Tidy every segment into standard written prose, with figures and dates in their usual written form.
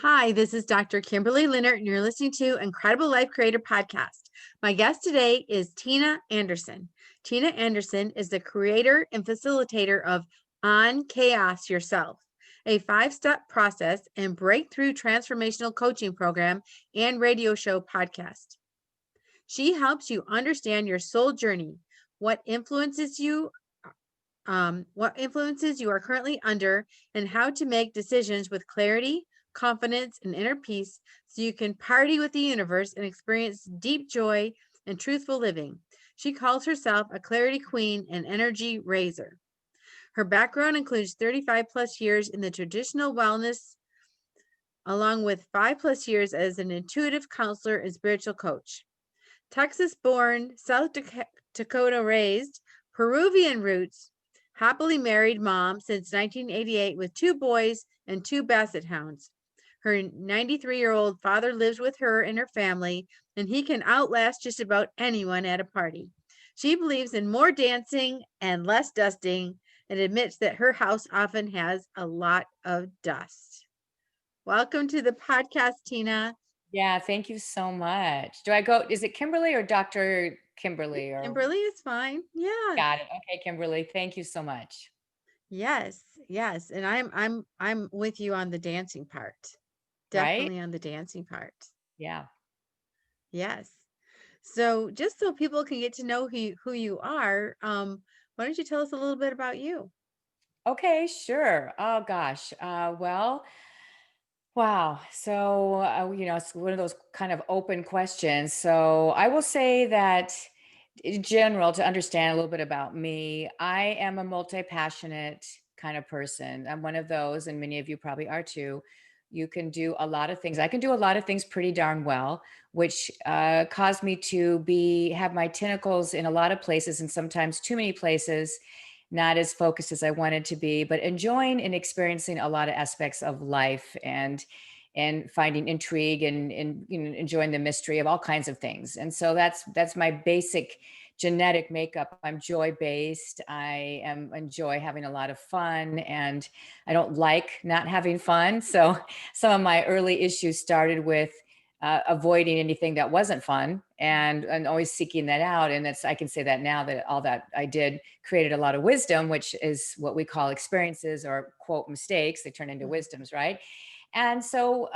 Hi, this is Dr. Kimberley Linert, and you're listening to Incredible Life Creator Podcast. My guest today is Tina Anderson. Tina Anderson is the creator and facilitator of UnChaos Yourself, a 5-step process and breakthrough transformational coaching program and radio show podcast. She helps you understand your soul journey, what influences you are currently under, and how to make decisions with clarity, confidence, and inner peace so you can party with the universe and experience deep joy and truthful living. She calls herself a clarity queen and energy raiser. Her background includes 35 plus years in the traditional wellness, along with 5 plus years as an intuitive counselor and spiritual coach. Texas born, South Dakota raised, Peruvian roots, happily married mom since 1988 with 2 boys and 2 Basset hounds. Her 93-year-old father lives with her and her family, and he can outlast just about anyone at a party. She believes in more dancing and less dusting and admits that her house often has a lot of dust. Welcome to the podcast, Tina. Yeah, thank you so much. Do I go is it Kimberly or Dr. Kimberly or Kimberly is fine. Yeah. got it. Okay, Kimberly, thank you so much. Yes, yes. And I'm with you on the dancing part. Right? Definitely on the dancing part. Yeah. Yes. So just so people can get to know who you are, why don't you tell us a little bit about you? Okay, sure. Oh gosh. Wow. It's one of those kind of open questions. So I will say that in general, to understand a little bit about me, I am a multi-passionate kind of person. I'm one of those, and many of you probably are too. You can do a lot of things. I can do a lot of things pretty darn well, which caused me to be have my tentacles in a lot of places, and sometimes too many places, not as focused as I wanted to be, but enjoying and experiencing a lot of aspects of life and finding intrigue and enjoying the mystery of all kinds of things. And so that's my basic genetic makeup. I'm joy based. I am enjoy having a lot of fun, and I don't like not having fun. So some of my early issues started with avoiding anything that wasn't fun and always seeking that out. And that's I can say that now that all that I did created a lot of wisdom, which is what we call experiences or quote mistakes. They turn into Mhm. wisdoms, right? And so,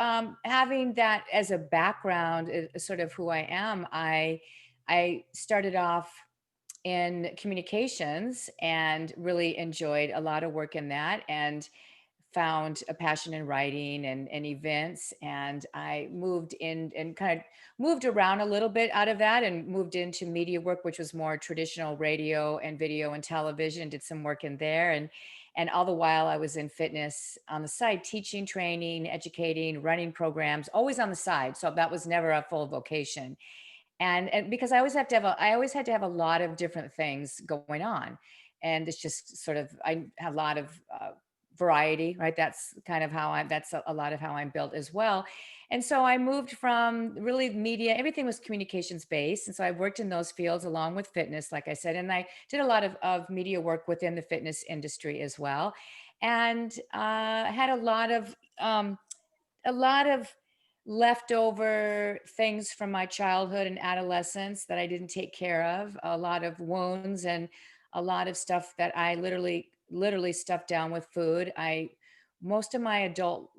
having that as a background is sort of who I am. I started off in communications and really enjoyed a lot of work in that, and found a passion in writing and events. And I moved in and kind of moved around a little bit out of that and moved into media work, which was more traditional radio and video and television, did some work in there. And all the while I was in fitness on the side, teaching, training, educating, running programs, always on the side. So that was never a full vocation. And because I always had to have a lot of different things going on. And it's just sort of, I have a lot of variety, right? That's kind of that's a lot of how I'm built as well. And so I moved from really media, everything was communications based. And so I worked in those fields along with fitness, like I said, and I did a lot of media work within the fitness industry as well. And had a lot of leftover things from my childhood and adolescence that I didn't take care of, a lot of wounds and a lot of stuff that I literally stuffed down with food. I most of my adult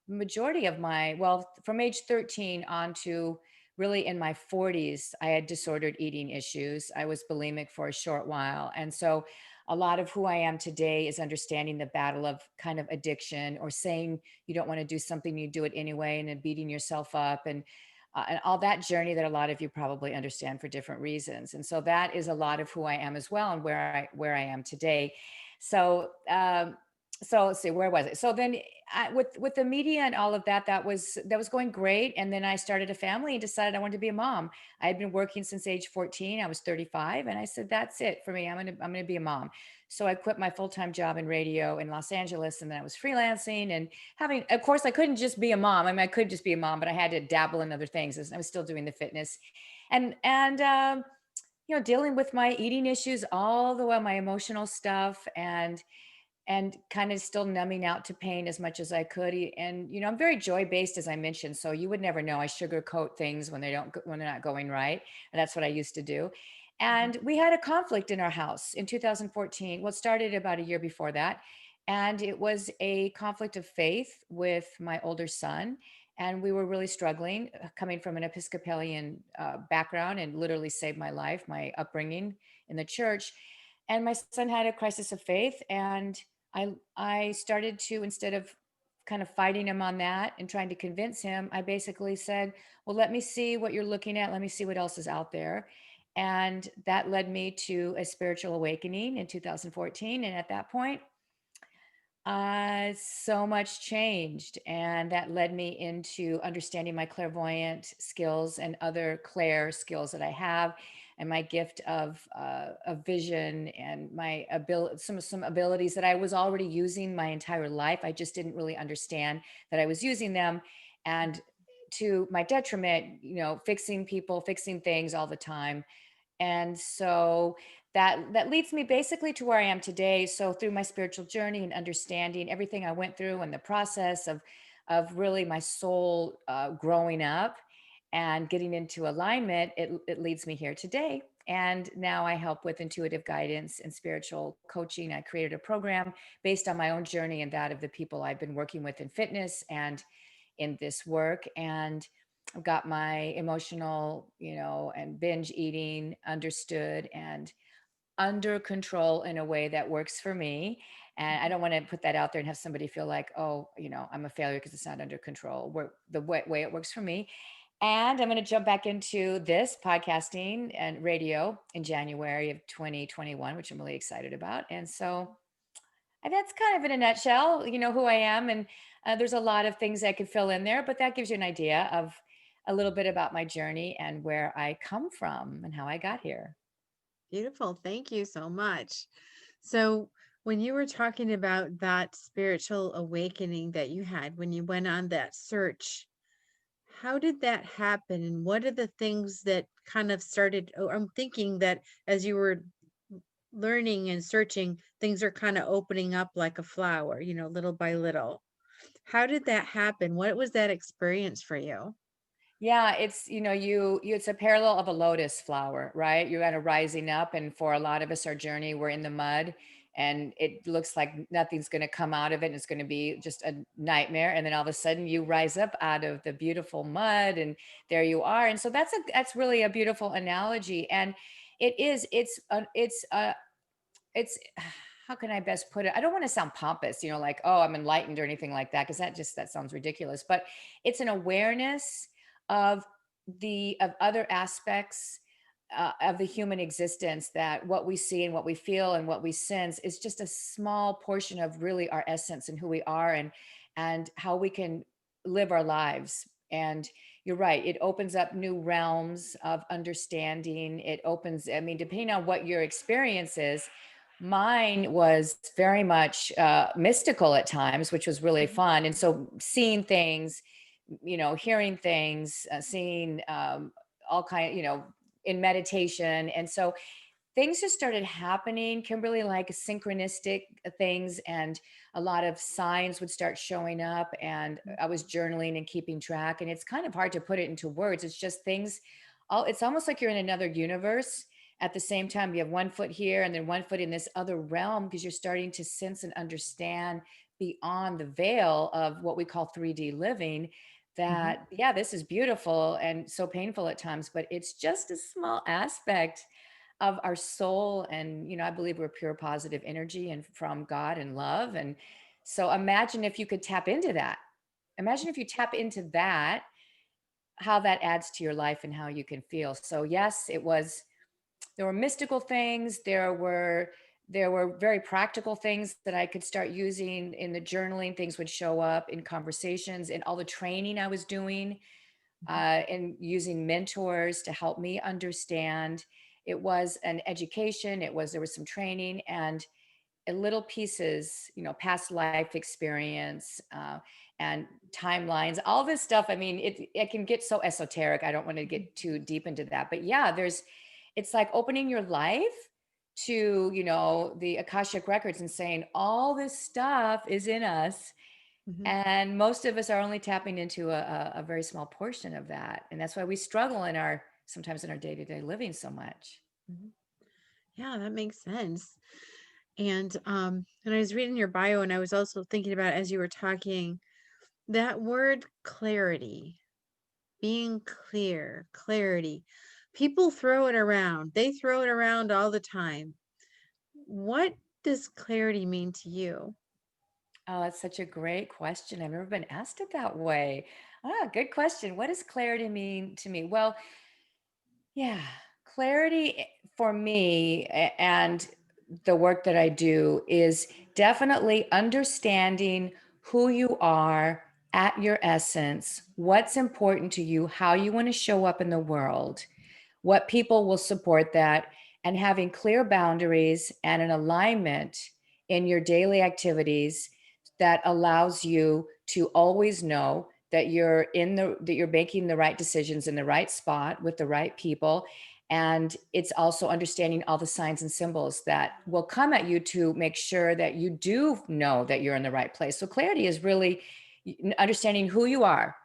majority of my well from age 13 on to really in my 40s I had disordered eating issues. I was bulimic for a short while, and so a lot of who I am today is understanding the battle of kind of addiction, or saying you don't want to do something, you do it anyway, and then beating yourself up, and all that journey that a lot of you probably understand for different reasons. And so that is a lot of who I am as well, and where I am today. So so let's see, where was it? So then with the media and all of that, that was going great. And then I started a family and decided I wanted to be a mom. I had been working since age 14. I was 35, and I said, that's it for me. I'm gonna be a mom. So I quit my full-time job in radio in Los Angeles, and then I was freelancing and having, of course, I couldn't just be a mom. I mean, I could just be a mom, but I had to dabble in other things. I was still doing the fitness and dealing with my eating issues all the while, my emotional stuff. and kind of still numbing out to pain as much as I could. And I'm very joy based, as I mentioned, so you would never know. I sugarcoat things when when they're not going right, and that's what I used to do. Mhm. And we had a conflict in our house in 2014. Well, it started about a year before that, and it was a conflict of faith with my older son. And we were really struggling, coming from an Episcopalian background, and literally saved my life, my upbringing in the church. And my son had a crisis of faith, and I started to, instead of kind of fighting him on that and trying to convince him, I basically said, "Well, let me see what you're looking at. Let me see what else is out there." And that led me to a spiritual awakening in 2014. And at that point, so much changed, and that led me into understanding my clairvoyant skills and other clair skills that I have, and my gift of vision, and my ability, some abilities that I was already using my entire life. I just didn't really understand that I was using them, and to my detriment, fixing people, fixing things all the time. And so that leads me basically to where I am today. So through my spiritual journey and understanding everything I went through, and the process of really my soul growing up and getting into alignment, it leads me here today. And now I help with intuitive guidance and spiritual coaching. I created a program based on my own journey and that of the people I've been working with in fitness and in this work. And I've got my emotional, and binge eating understood and under control in a way that works for me. And I Mhm. don't want to put that out there and have somebody feel like, oh, I'm a failure because it's not under control. The way it works for me. And I'm going to jump back into this podcasting and radio in January of 2021, which I'm really excited about. And so and that's kind of in a nutshell, who I am. And there's a lot of things I could fill in there, but that gives you an idea of a little bit about my journey and where I come from and how I got here. Beautiful. Thank you so much. So, when you were talking about that spiritual awakening that you had when you went on that search, how did that happen? And what are the things that kind of started? Oh, I'm thinking that as you were learning and searching, things are kind of opening up like a flower, little by little. How did that happen? What was that experience for you? Yeah, it's it's a parallel of a lotus flower, right? You're kind of rising up, and for a lot of us, our journey, we're in the mud, and it looks like nothing's going to come out of it, and it's going to be just a nightmare. And then all of a sudden, you rise up out of the beautiful mud, and there you are. And so that's really a beautiful analogy, and it's how can I best put it? I don't want to sound pompous, like, oh, I'm enlightened or anything like that, because that sounds ridiculous. But it's an awareness of of other aspects of the human existence, that what we see and what we feel and what we sense is just a small portion of really our essence and who we are, and how we can live our lives. And you're right, it opens up new realms of understanding. It opens, I mean, depending on what your experience is. Mine was very much mystical at times, which was really Mhm. fun. And so seeing things, hearing things, seeing all kind, in meditation. And so things just started happening, Kimberly, like synchronistic things, and a lot of signs would start showing up. And I was journaling and keeping track. And it's kind of hard to put it into words. It's just things, it's almost like you're in another universe. At the same time, you have one foot here and then one foot in this other realm, because you're starting to sense and understand beyond the veil of what we call 3D living, Mhm. that, yeah, this is beautiful and so painful at times, but it's just a small aspect of our soul. And I believe we're pure positive energy and from God and love. And so imagine if you could tap into that. Imagine if you tap into that, how that adds to your life and how you can feel. So yes, there were mystical things, there were very practical things that I could start using in the journaling. Things would show up in conversations, in all the training I was doing, Mhm. and using mentors to help me understand. It was an education. There was some training, and little pieces, past life experience, and timelines, all this stuff. I mean, it can get so esoteric. I don't want to Mhm. get too deep into that, but yeah, it's like opening your life to, you know, the Akashic records and saying all this stuff is in us. Mhm. And most of us are only tapping into a very small portion of that. And that's why we struggle in our, sometimes in our day-to-day living so much. Mhm. Yeah, that makes sense. And I was reading your bio, and I was also thinking about, as you were talking, that word clarity, being clear, clarity. People throw it around. They throw it around all the time. What does clarity mean to you? Oh, that's such a great question. I've never been asked it that way. Ah, good question. What does clarity mean to me? Well, yeah, clarity for me and the work that I do is definitely understanding who you are at your essence, what's important to you, how you want to show up in the world, what people will support that, and having clear boundaries and an alignment in your daily activities that allows you to always know that you're making the right decisions in the right spot with the right people. And it's also understanding all the signs and symbols that will come at you to make sure that you do know that you're in the right place. So clarity is really understanding who you are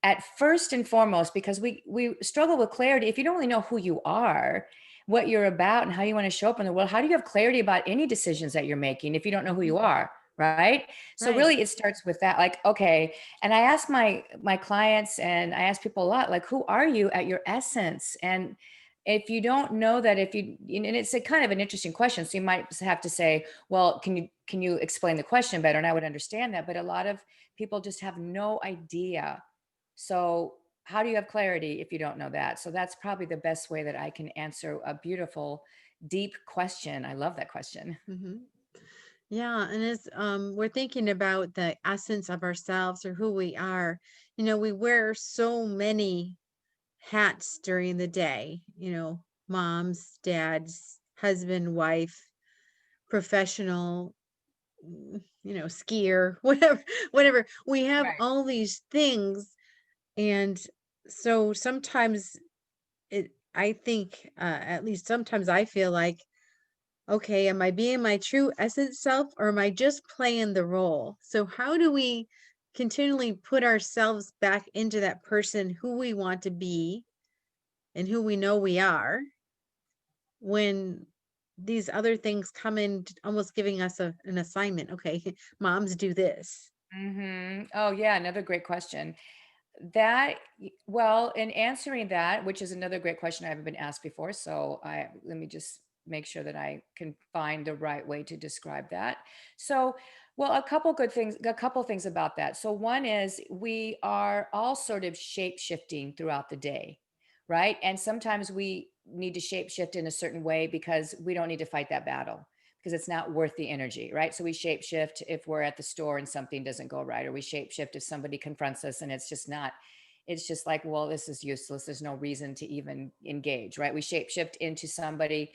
at first and foremost, because we struggle with clarity. If you don't really know who you are, what you're about, and how you want to show up in the world, how do you have clarity about any decisions that you're making if you don't know who Mhm. you are? Right. So Right. really it starts with that. Like, okay. And I ask my clients, and I ask people a lot, like, who are you at your essence? And if you don't know that, and it's a kind of an interesting question. So you might have to say, well, can you explain the question better? And I would understand that. But a lot of people just have no idea. So how do you have clarity if you don't know that? So that's probably the best way that I can answer a beautiful, deep question. I love that question. Hmm. Yeah, and as we're thinking about the essence of ourselves or who we are, we wear so many hats during the day, moms, dads, husband, wife, professional, skier, whatever, whatever. We have Right. all these things. And so sometimes I think, at least sometimes I feel like, okay, am I being my true essence self, or am I just playing the role? So how do we continually put ourselves back into that person who we want to be and who we know we are, when these other things come in, almost giving us an assignment? Okay, moms do this. Oh, yeah. Another great question. Well, in answering that, which is another great question I haven't been asked before. So let me just make sure that I can find the right way to describe that. So, well, a couple things about that. So one is we are all sort of shape shifting throughout the day, right? And sometimes we need to shape shift in a certain way because we don't need to fight that battle, because it's not worth the energy, right? So we shape shift if we're at the store and something doesn't go right, or we shape shift if somebody confronts us and it's just like, well, this is useless. There's no reason to even engage, right? We shape shift into somebody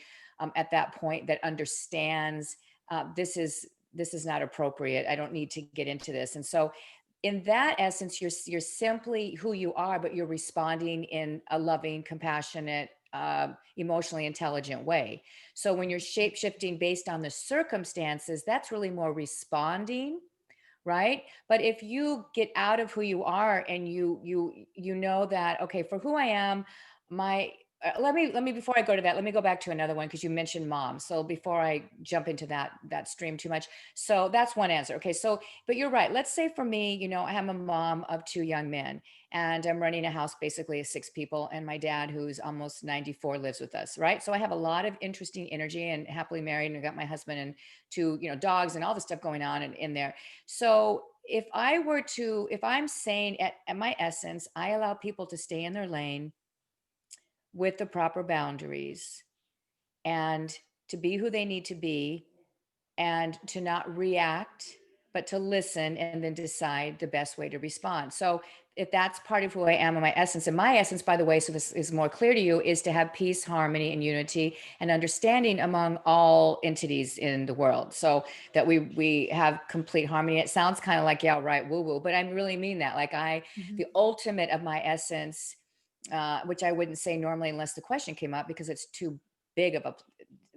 at that point that understands this is not appropriate. I don't need to get into this. And so in that essence, you're simply who you are, but you're responding in a loving, compassionate, emotionally intelligent way. So when you're shape shifting based on the circumstances, that's really more responding, right? But if you get out of who you are and you know that, okay, for who I am, my let me before I go to that, let me go back to another one, because you mentioned mom. So before I jump into that stream too much, so that's one answer. Okay, so but you're right. Let's say for me, I am a mom of two young men, and I'm running a house basically of six people, and my dad, who's almost 94, lives with us, right? So I have a lot of interesting energy, and happily married, and I got my husband and two, dogs and all the stuff going on in there. So if I'm saying at my essence, I allow people to stay in their lane with the proper boundaries, and to be who they need to be, and to not react, but to listen and then decide the best way to respond. So if that's part of who I am and my essence, by the way, so this is more clear to you, is to have peace, harmony, and unity and understanding among all entities in the world. So that we have complete harmony. It sounds kind of like, yeah, right, woo woo, but I really mean that. Like Mhm. the ultimate of my essence, which I wouldn't say normally unless the question came up, because it's too big of a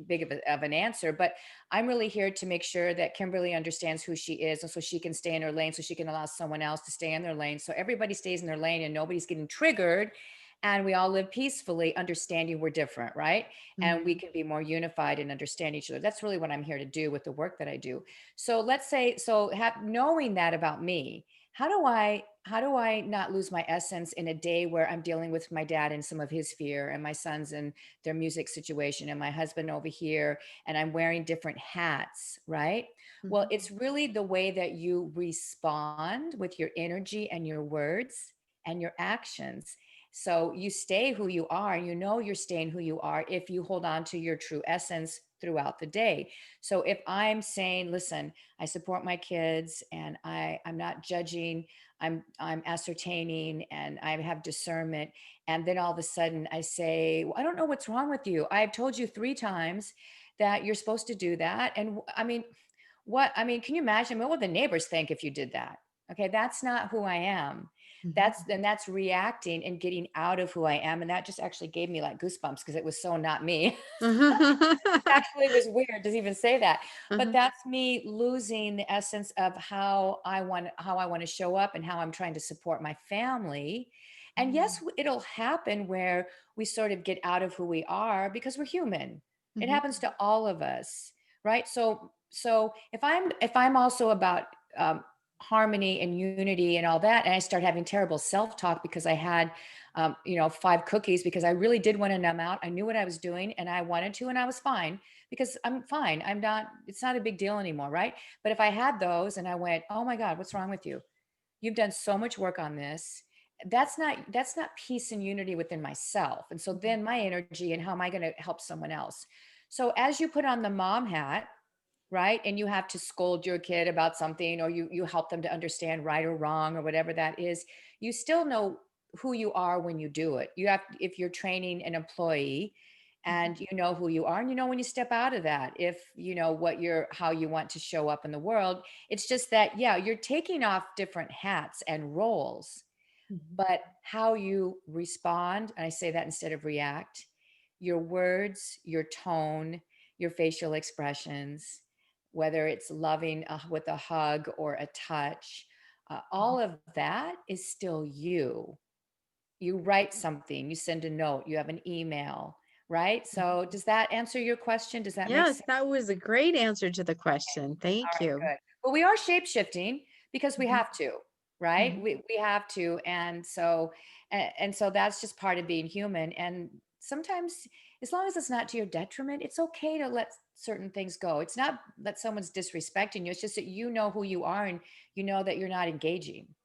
big of an answer, but I'm really here to make sure that Kimberly understands who she is, and so she can stay in her lane, so she can allow someone else to stay in their lane, so everybody stays in their lane and nobody's getting triggered, and we all live peacefully, understanding we're different, right? And we Mhm. can be more unified and understand each other. That's really what I'm here to do with the work that I do. So let's say, knowing that about me, how do I not lose my essence in a day where I'm dealing with my dad and some of his fear, and my sons and their music situation, and my husband over here, and I'm wearing different hats, right? Well, Mhm. it's really the way that you respond with your energy and your words and your actions. So you stay who you are. You know you're staying who you are if you hold on to your true essence throughout the day. So if I'm saying, listen, I support my kids, and I'm not judging, I'm ascertaining, and I have discernment, and then all of a sudden I say, well, I don't know what's wrong with you. I've told you 3 times that you're supposed to do that. And I mean, can you imagine what would the neighbors think if you did that? Okay, that's not who I am. Mhm. That's reacting and getting out of who I am. And that just actually gave me like goosebumps because it was so not me. Actually was weird to even say that, but Uh-huh. that's me losing the essence of how I want to show up and how I'm trying to support my family. And yes, Mhm. it'll happen where we sort of get out of who we are because we're human. It Mhm. happens to all of us, right? So if I'm also about harmony and unity and all that, and I start having terrible self-talk because I had 5 cookies because I really did want to numb out. I knew what I was doing and I wanted to, and I was fine because I'm fine. I'm not, it's not a big deal anymore. Right. But if I had those and I went, oh my God, what's wrong with you? You've done so much work on this. That's not peace and unity within myself. And so Mhm. then my energy, and how am I going to help someone else? So as you put on the mom hat, right, and you have to scold your kid about something, or you help them to understand right or wrong or whatever that is, you still know who you are when you do it. You have, if you're training an employee, Mhm. and you know who you are, and you know when you step out of that, if you know what you're, how you want to show up in the world. It's just that, yeah, you're taking off different hats and roles, Mhm. but how you respond, and I say that instead of react, your words, your tone, your facial expressions, whether it's loving with a hug or a touch, Mhm. all of that is still you. You write something, you send a note, you have an email, right? Mhm. So does that answer your question? Does that make Yes, sense? that was a great answer to the question. All Thank right, you. good. Well, we are shape shifting because we Mhm. have to, right? Mhm. We have to, and so that's just part of being human. And sometimes, as long as it's not to your detriment, it's okay to let certain things go. It's not that someone's disrespecting you. It's just that you know who you are, and you know that you're not engaging,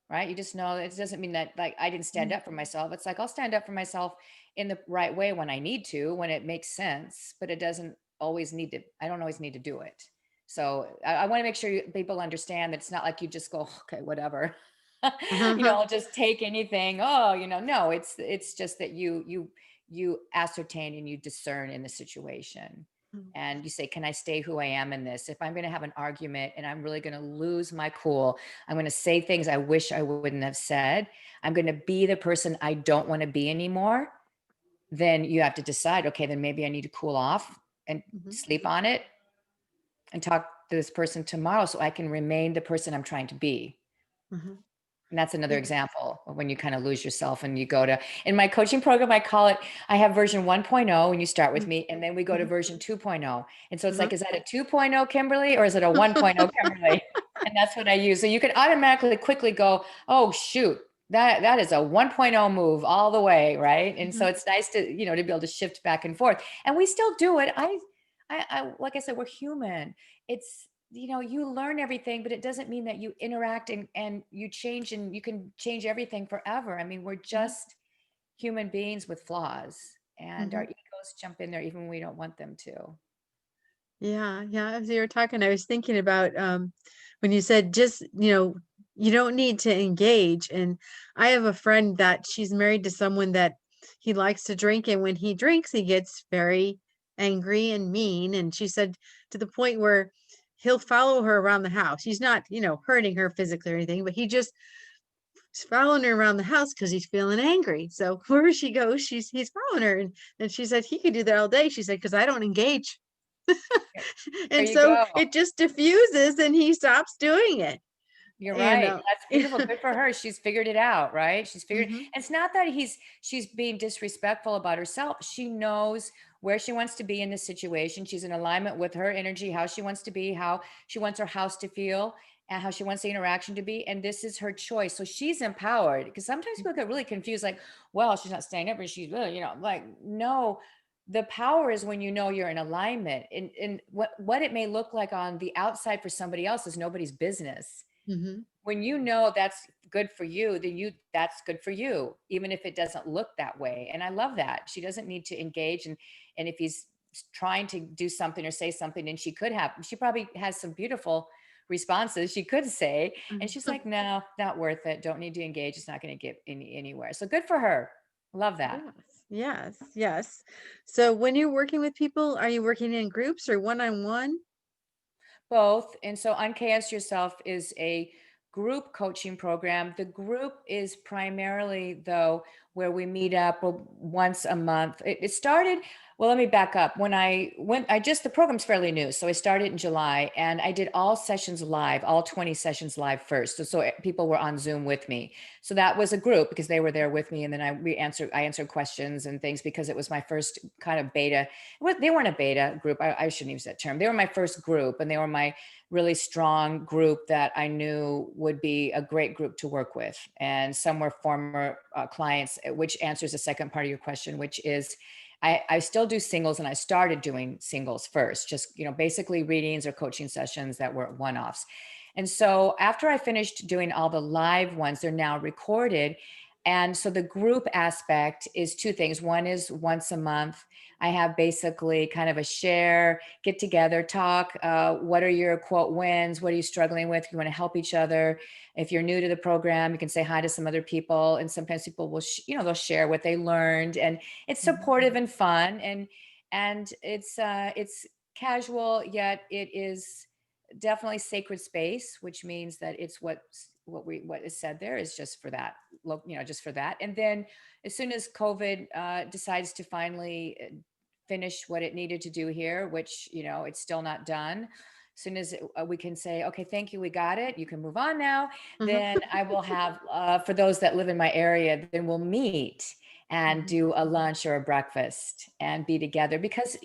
right? You just know it doesn't mean that like I didn't stand Mhm. up for myself. It's like I'll stand up for myself in the right way when I need to, when it makes sense, but it doesn't always need to, I don't always need to do it. So I want to make sure people understand that it's not like you just go, okay, whatever. I'll just take anything. Oh, no, it's just that you ascertain and you discern in the situation. And you say, can I stay who I am in this? If I'm going to have an argument and I'm really going to lose my cool, I'm going to say things I wish I wouldn't have said. I'm going to be the person I don't want to be anymore. Then you have to decide, okay, then maybe I need to cool off and Mhm. sleep on it and talk to this person tomorrow so I can remain the person I'm trying to be. Mhm. And that's another Yeah. example of when you kind of lose yourself and you go to, in my coaching program, I call it, I have version 1.0 when you start with Mhm. me, and then we go to Mhm. version 2.0. And so it's Uh-huh. like, is that a 2.0 Kimberly, or is it a 1.0 Kimberly? And that's what I use. So you can automatically quickly go, oh, shoot, that is a 1.0 move all the way. Right. And so Mhm. it's nice to, to be able to shift back and forth. And we still do it. Like I said, we're human. It's, you learn everything, but it doesn't mean that you interact and you change, and you can change everything forever. I mean, we're Mhm. just human beings with flaws, and our Mhm. egos jump in there even when we don't want them to. Yeah, yeah. As you were talking, I was thinking about when you said just, you don't need to engage. And I have a friend that she's married to someone that he likes to drink, and when he drinks, he gets very angry and mean. And she said to the point where he'll follow her around the house. He's not, hurting her physically or anything, but he just he's following her around the house because he's feeling angry. So wherever she goes, he's following her. And she said he could do that all day. She said, because I don't engage. There And you so go. it just diffuses and he stops doing it. You're And right. That's beautiful. Good for her. She's figured it out, right? She's figured mhm, it's not that she's being disrespectful about herself. She knows where she wants to be in this situation. She's in alignment with her energy, how she wants to be, how she wants her house to feel, and how she wants the interaction to be. And this is her choice. So she's empowered because sometimes people get really confused, like, well, she's not staying up, or she's really, like, no. The power is when you know you're in alignment. And what it may look like on the outside for somebody else is nobody's business. mhm. When you know that's good for you, then that's good for you, even if it doesn't look that way. And I love that. She doesn't need to engage. And if he's trying to do something or say something, and she probably has some beautiful responses she could say. And she's like, no, not worth it. Don't need to engage. It's not going to get anywhere. So good for her. Love that. Yes, yes, yes. So when you're working with people, are you working in groups or one-on-one? Both. And so UnChaos Yourself is a group coaching program. The group is primarily, though, where we meet up once a month. It started, well, let me back up. When I went, the program's fairly new. So I started in July and I did all sessions live, all 20 sessions live first. So people were on Zoom with me. So that was a group because they were there with me. And then I answered questions and things because it was my first kind of beta. They weren't a beta group. I shouldn't use that term. They were my first group, and they were my really strong group that I knew would be a great group to work with. And some were former clients, which answers the second part of your question, which is I still do singles, and I started doing singles first, just, basically readings or coaching sessions that were one-offs. And so after I finished doing all the live ones, they're now recorded. And so the group aspect is two things. One is once a month. I have basically kind of a share, get together, talk. What are your quote wins? What are you struggling with? You want to help each other. If you're new to the program, you can say hi to some other people. And sometimes people will, they'll share what they learned. And it's supportive and fun. And it's casual, yet it is definitely sacred space, which means that it's what is said there is just for that, just for that. And then as soon as COVID decides to finally finish what it needed to do here, which, it's still not done. As soon as we can say, okay, thank you, we got it, you can move on now, Mhm, then I will have, for those that live in my area, then we'll meet and mhm, do a lunch or a breakfast and be together because,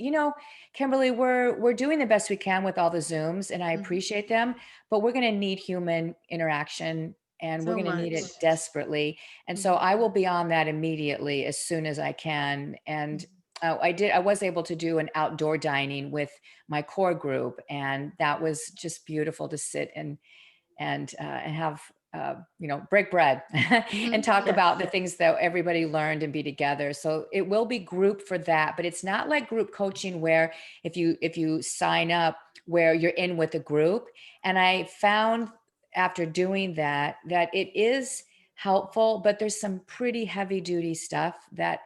Kimberly, we're doing the best we can with all the Zooms, and I mhm. appreciate them, but we're going to need human interaction, and we're So going to need much. it desperately. And so Mhm, I will be on that immediately as soon as I can. And mhm, I was able to do an outdoor dining with my core group, and that was just beautiful to sit and have break bread and mhm. talk about Yes. the things that everybody learned and be together. So it will be group for that, but it's not like group coaching where if you sign up where you're in with a group. And I found after doing that it is helpful, but there's some pretty heavy duty stuff that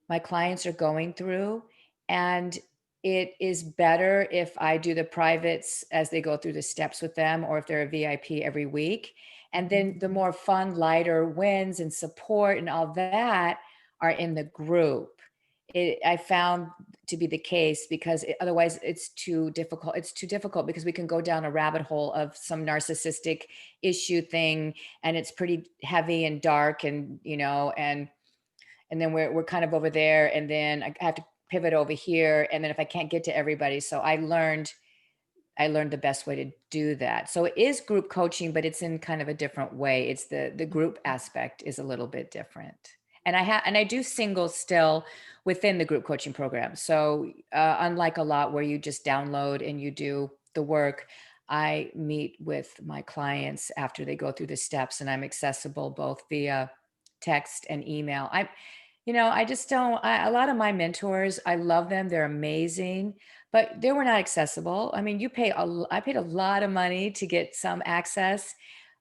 my clients are going through. And it is better if I do the privates as they go through the steps with them, or if they're a VIP every week. And Mhm, then the more fun, lighter wins and support and all that are in the group. I found to be the case because otherwise it's too difficult. It's too difficult because we can go down a rabbit hole of some narcissistic issue thing, and it's pretty heavy and dark, and then we're kind of over there, and then I have to pivot over here, and then if I can't get to everybody. So I learned the best way to do that. So it is group coaching, but it's in kind of a different way. It's the group aspect is a little bit different. And I do singles still within the group coaching program. So unlike a lot where you just download and you do the work, I meet with my clients after they go through the steps, and I'm accessible both via text and email. I just don't, a lot of my mentors, I love them. They're amazing, but they were not accessible. I mean, I paid a lot of money to get some access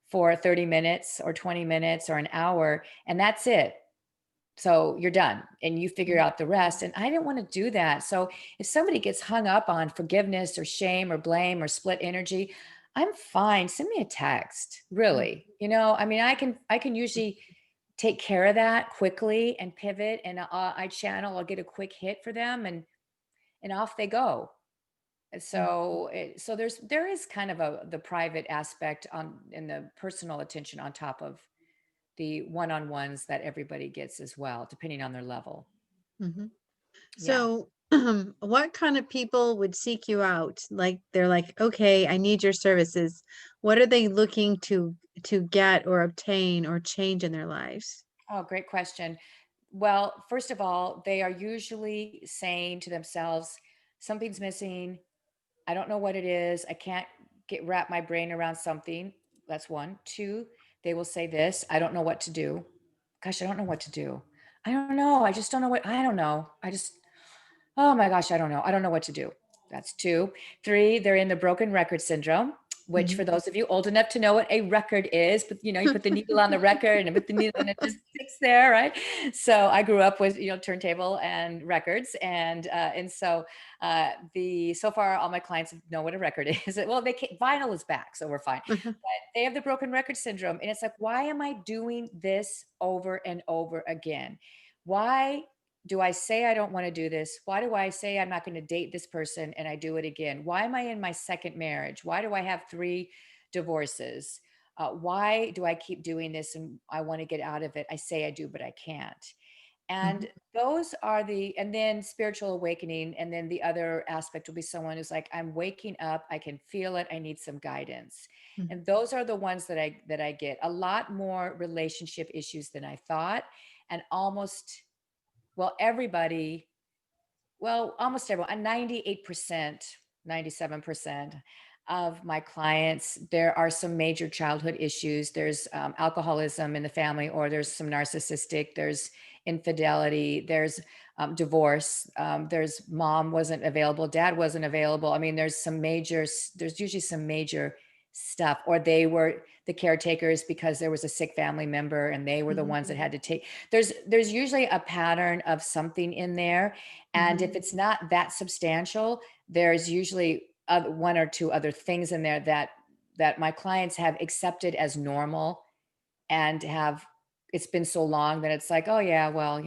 for 30 minutes or 20 minutes or an hour, and that's it. So you're done and you figure mhm, out the rest. And I didn't want to do that. So if somebody gets hung up on forgiveness or shame or blame or split energy, I'm fine. Send me a text. Mm, Really. I mean, I can usually take care of that quickly and pivot, and I channel, I'll get a quick hit for them, and off they go. mm, So there is kind of the private aspect on and the personal attention on top of the one-on-ones that everybody gets as well, depending on their level. mhm. Yeah. So, what kind of people would seek you out? Like they're like, okay, I need your services. What are they looking to get or obtain or change in their lives? Oh, great question. Well, first of all, they are usually saying to themselves, something's missing. I don't know what it is. I can't get wrap my brain around something. That's one. Two, they will say this, I don't know what to do. Gosh, I don't know what to do. I don't know. I just don't know what I don't know. Oh my gosh, I don't know. I don't know what to do. That's two. Three, they're in the broken record syndrome, which Mhm. for those of you old enough to know what a record is, but you put the needle on the record and put the needle and it just sticks there, right? So I grew up with, turntable and records. And so far all my clients know what a record is. Well, vinyl is back, so we're fine. They have the broken record syndrome. And it's like, why am I doing this over and over again? Why do I say I don't want to do this? Why do I say I'm not going to date this person and I do it again? Why am I in my second marriage? Why do I have three divorces? Why do I keep doing this and I want to get out of it? I say I do, but I can't. And Mhm. and then spiritual awakening. And then the other aspect will be someone who's like, I'm waking up, I can feel it, I need some guidance. Mhm. And those are the ones that I get a lot more relationship issues than I thought. And everybody, almost everyone, 98%, 97% of my clients, there are some major childhood issues. There's alcoholism in the family, or there's some there's infidelity, there's divorce, there's mom wasn't available, dad wasn't available. I mean, there's usually some major stuff, or they were the caretakers because there was a sick family member and they were the Mhm. ones that had to take. There's usually a pattern of something in there, and Mhm. if it's not that substantial, there's usually one or two other things in there that my clients have accepted as normal, and have it's been so long that it's like, oh yeah, well,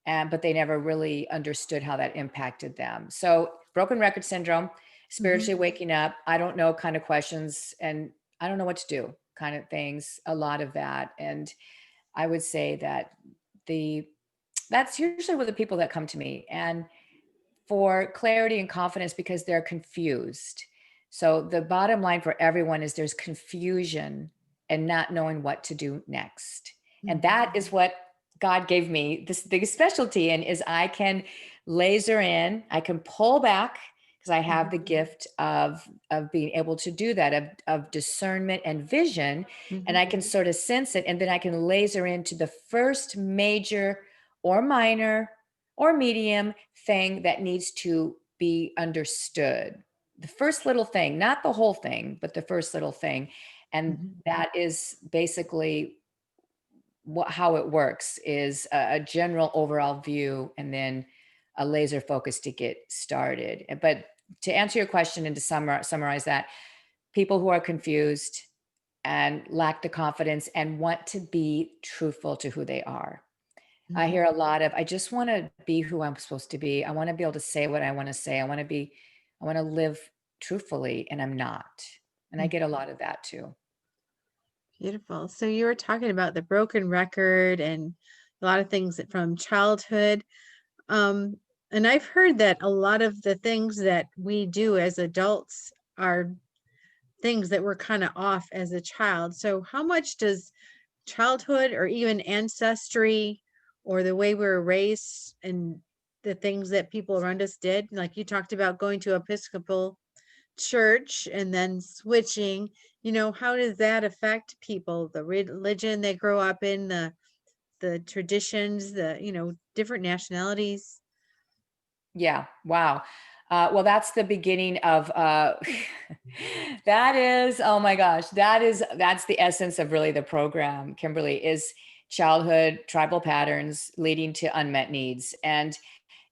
and but they never really understood how that impacted them. So broken record syndrome, Mhm. spiritually waking up, I don't know kind of questions, and I don't know what to do kind of things, a lot of that. And I would say that the that's usually with the people that come to me, and for clarity and confidence, because they're confused. So the bottom line for everyone is there's confusion and not knowing what to do next. And Mhm. that is what God gave me this big specialty in, is I can laser in, I can pull back, because I have Mhm. the gift of being able to do that, of discernment and vision, and Mhm. I can sort of sense it, and then I can laser into the first major or minor or medium thing that needs to be understood. The first little thing, not the whole thing, but the first little thing. And Mhm. that is basically how it works, is a general overall view and then a laser focus to get started. But to answer your question and to summarize that, people who are confused and lack the confidence and want to be truthful to who they are. I Mhm. hear a lot of, I just want to be who I'm supposed to be. I want to be able to say what I want to say. I want to live truthfully, and I'm not. And I Mhm. get a lot of that too. Beautiful. So you were talking about the broken record and a lot of things from childhood. Um, and I've heard that a lot of the things that we do as adults are things that were kind of off as a child. So how much does childhood or even ancestry or the way we were raised and the things that people around us did, like you talked about going to Episcopal church and then switching, how does that affect people, the religion they grow up in, the traditions, the different nationalities? Yeah. Wow. Well, that's the beginning of that is, oh my gosh, that's the essence of really the program, Kimberly, is childhood tribal patterns leading to unmet needs. And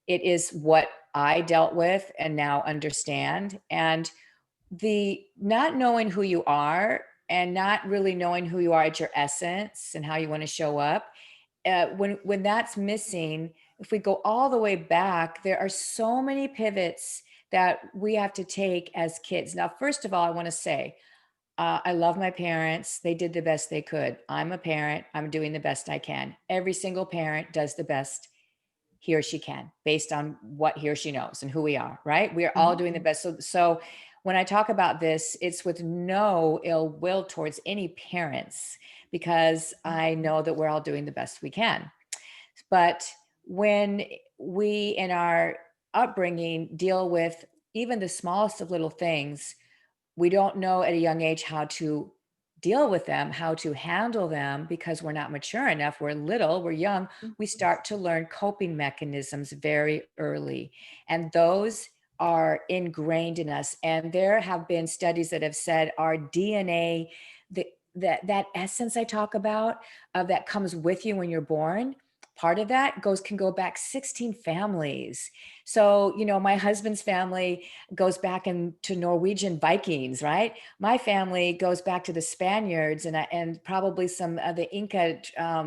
it is what I dealt with and now understand. And the not knowing who you are and not really knowing who you are at your essence and how you want to show up, when that's missing, if we go all the way back, there are so many pivots that we have to take as kids. Now, first of all, I want to say, I love my parents. They did the best they could. I'm a parent. I'm doing the best I can. Every single parent does the best he or she can based on what he or she knows and who we are, right? We are all Mhm. doing the best. So when I talk about this, it's with no ill will towards any parents, because I know that we're all doing the best we can. But when we in our upbringing deal with even the smallest of little things, we don't know at a young age how to deal with them, how to handle them, because we're not mature enough. We're little, we're young. We Mhm. start to learn coping mechanisms very early. And those are ingrained in us. And there have been studies that have said our DNA, the, that essence I talk about, of that comes with you when you're born, part of that can go back 16 families. So, my husband's family goes back into Norwegian Vikings, right? My family goes back to the Spaniards and probably some of the Inca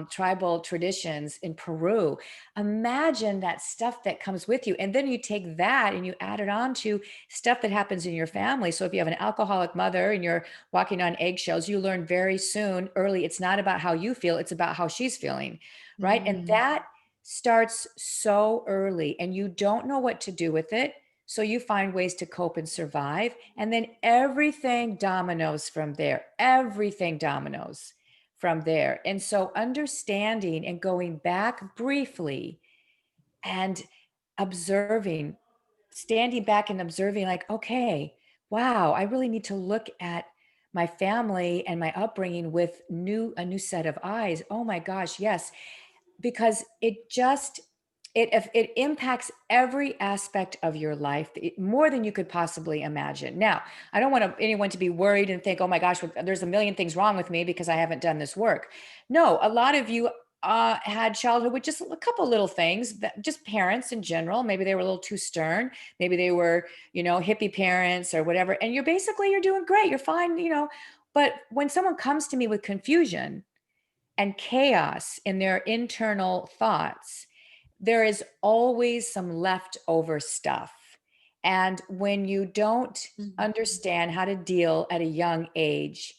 tribal traditions in Peru. Imagine that stuff that comes with you. And then you take that and you add it on to stuff that happens in your family. So if you have an alcoholic mother and you're walking on eggshells, you learn very soon, early, it's not about how you feel, it's about how she's feeling, right? And Mhm. that starts so early and you don't know what to do with it. So you find ways to cope and survive. And then everything dominoes from there. Everything dominoes from there. And so understanding and going back briefly and observing, standing back and observing, like, okay, wow, I really need to look at my family and my upbringing with a new set of eyes. Oh my gosh, yes, because it impacts every aspect of your life, more than you could possibly imagine. Now, I don't want anyone to be worried and think, oh my gosh, there's a million things wrong with me because I haven't done this work. No, a lot of you had childhood with just a couple little things, that just parents in general, maybe they were a little too stern, maybe they were, hippie parents or whatever, and you're doing great, you're fine, but when someone comes to me with confusion and chaos in their internal thoughts, there is always some leftover stuff. And when you don't Mhm. understand how to deal at a young age,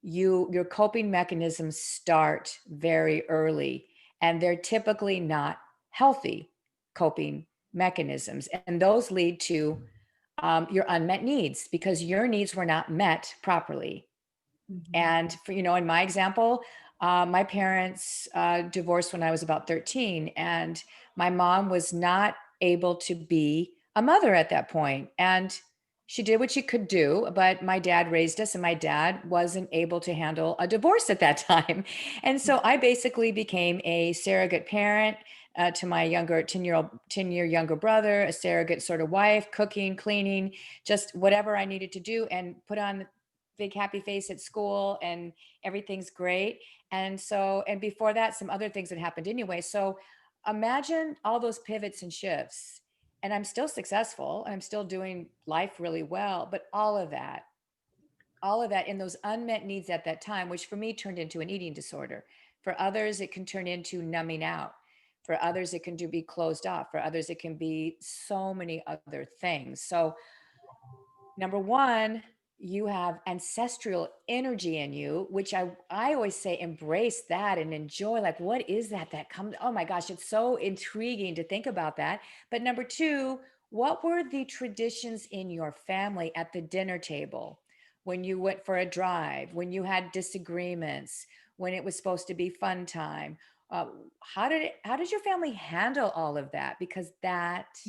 your coping mechanisms start very early, and they're typically not healthy coping mechanisms. And those lead to your unmet needs because your needs were not met properly. Mhm. And for, in my example, my parents divorced when I was about 13, and my mom was not able to be a mother at that point. And she did what she could do, but my dad raised us, and my dad wasn't able to handle a divorce at that time. And so I basically became a surrogate parent to my 10-year younger brother, a surrogate sort of wife, cooking, cleaning, just whatever I needed to do, and put on big happy face at school and everything's great. And before that, some other things had happened anyway. So imagine all those pivots and shifts. And I'm still successful. I'm still doing life really well. But all of that in those unmet needs at that time, which for me turned into an eating disorder. For others, it can turn into numbing out. For others, it can be closed off. For others, it can be so many other things. So number one, you have ancestral energy in you, which I always say embrace that and enjoy. Like, what is that comes? Oh my gosh, it's so intriguing to think about that. But number two, what were the traditions in your family at the dinner table when you went for a drive, when you had disagreements, when it was supposed to be fun time? Uh, how did your family handle all of that? Because that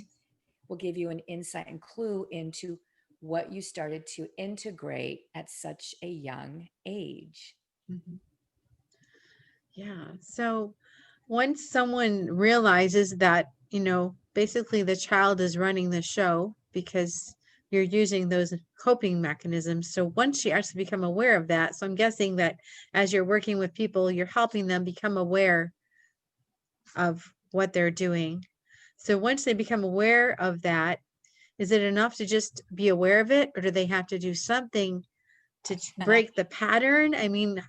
will give you an insight and clue into what you started to integrate at such a young age. Mhm. Yeah. So once someone realizes that, basically the child is running the show because you're using those coping mechanisms. So once you actually become aware of that, so I'm guessing that as you're working with people, you're helping them become aware of what they're doing. So once they become aware of that, Is it enough to just be aware of it, or do they have to do something to break the pattern? I mean,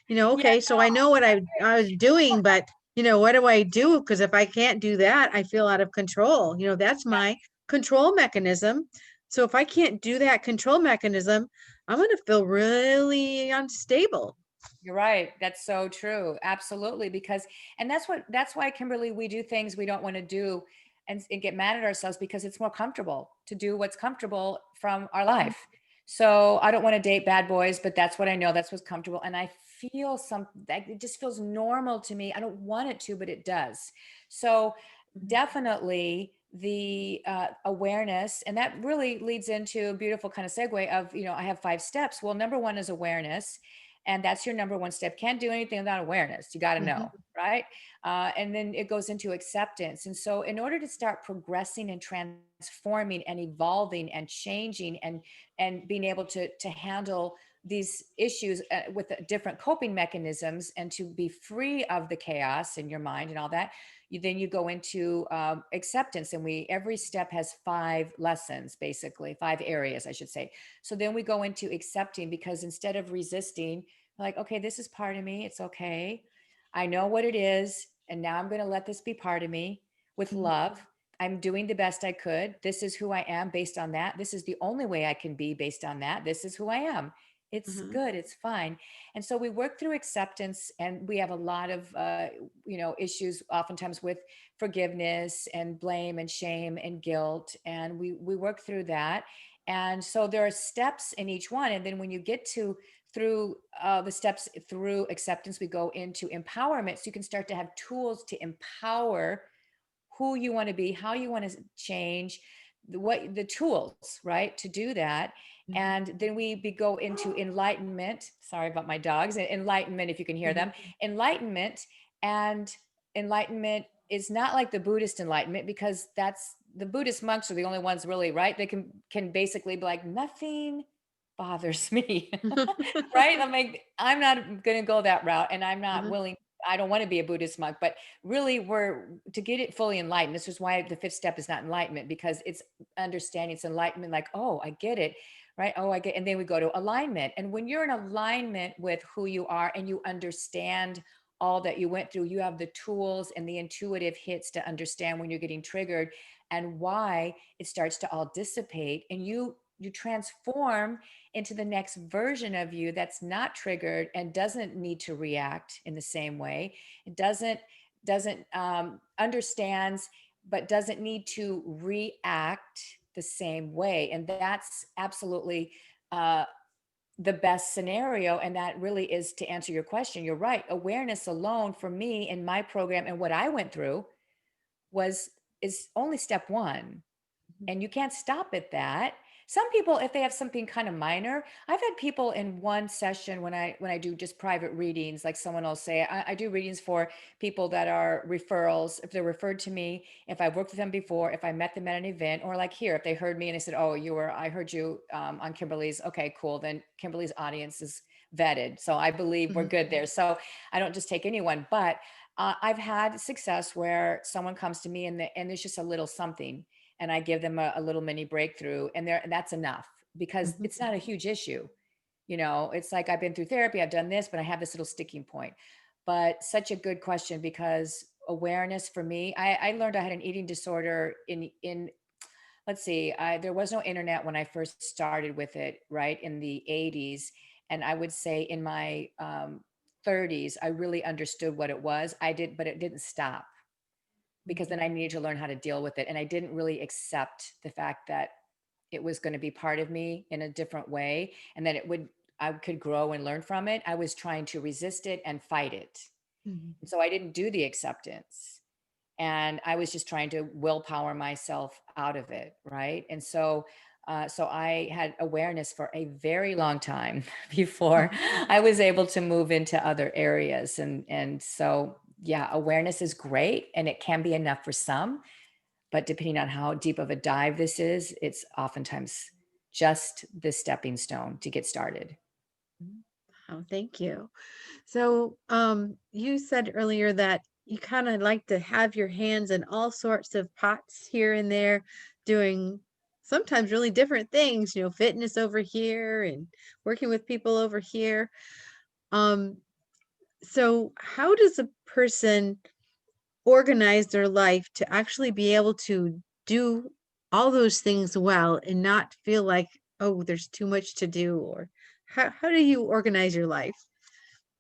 Yeah, okay, so I know what I was doing, but what do I do? Because if I can't do that, I feel out of control. That's my control mechanism. So if I can't do that control mechanism, I'm going to feel really unstable. you're right. That's so true. Absolutely. Because, and that's why, Kimberly, we do things we don't want to do and get mad at ourselves because it's more comfortable to do what's comfortable from our life. So I don't want to date bad boys, but that's what I know. That's what's comfortable. And I feel that it just feels normal to me. I don't want it to, but it does. So definitely the awareness, and that really leads into a beautiful kind of segue of, I have 5 steps. Well, number one is awareness, and that's your number one step. Can't do anything without awareness. You got to Mhm, know, right? And then it goes into acceptance. And so in order to start progressing and transforming and evolving and changing and being able to handle these issues with different coping mechanisms and to be free of the chaos in your mind and all that, then you go into acceptance. And every step has 5 lessons, basically 5 areas, I should say. So then we go into accepting, because instead of resisting, like, okay, this is part of me, it's okay, I know what it is, and now I'm going to let this be part of me with mhm, love. I'm doing the best I could. This is who I am based on that. This is the only way I can be based on that. This is who I am. It's mhm, good. It's fine. And so we work through acceptance, and we have a lot of, issues oftentimes with forgiveness and blame and shame and guilt. And we work through that. And so there are steps in each one. And then when you get to through the steps through acceptance, we go into empowerment. So you can start to have tools to empower who you want to be, how you want to change, the tools, right, to do that. mhm, And then go into enlightenment. Sorry about my dogs. Enlightenment, if you can hear mhm, them. Enlightenment. And enlightenment is not like the Buddhist enlightenment, because that's the Buddhist monks are the only ones really, right? They can basically be like, nothing bothers me. Right? I'm like, I'm not going to go that route, and I'm not mhm, willing. I don't want to be a Buddhist monk, but really, we're to get it fully enlightened. This is why the 5th step is not enlightenment, because it's understanding. It's enlightenment, like, oh, I get it, right? Oh, I get. And then we go to alignment. And when you're in alignment with who you are and you understand all that you went through, you have the tools and the intuitive hits to understand when you're getting triggered and why it starts to all dissipate, and you transform into the next version of you that's not triggered and doesn't need to react in the same way. It doesn't understands, but doesn't need to react the same way. And that's absolutely uh, the best scenario. And that really is, to answer your question, you're right. Awareness alone for me in my program and what I went through was is only step one, and you can't stop at that. Some people, if they have something kind of minor, I've had people in one session when I do just private readings, like someone will say, I do readings for people that are referrals. If they're referred to me, if I've worked with them before, if I met them at an event, or like here, if they heard me and they said, oh, I heard you on Kimberly's. Okay, cool. Then Kimberly's audience is vetted. So I believe we're mhm, good there. So I don't just take anyone, but I've had success where someone comes to me and there's just a little something, and I give them a little mini breakthrough, and that's enough, because mhm, it's not a huge issue. It's like, I've been through therapy, I've done this, but I have this little sticking point. But such a good question, because awareness for me, I learned I had an eating disorder in let's see, there was no internet when I first started with it, right, in the 80s. And I would say in my 30s, I really understood what it was. I did, but it didn't stop, because then I needed to learn how to deal with it. And I didn't really accept the fact that it was going to be part of me in a different way, and that I could grow and learn from it. I was trying to resist it and fight it. mhm, And so I didn't do the acceptance. And I was just trying to willpower myself out of it. Right. And so I had awareness for a very long time before mhm. I was able to move into other areas. And so, yeah, awareness is great, and it can be enough for some, but depending on how deep of a dive this is, it's oftentimes just the stepping stone to get started. Oh, thank you. So, you said earlier that you kind of like to have your hands in all sorts of pots here and there, doing sometimes really different things, fitness over here and working with people over here. Um, so how does a person organize their life to actually be able to do all those things well and not feel like, oh, there's too much to do? Or how do you organize your life?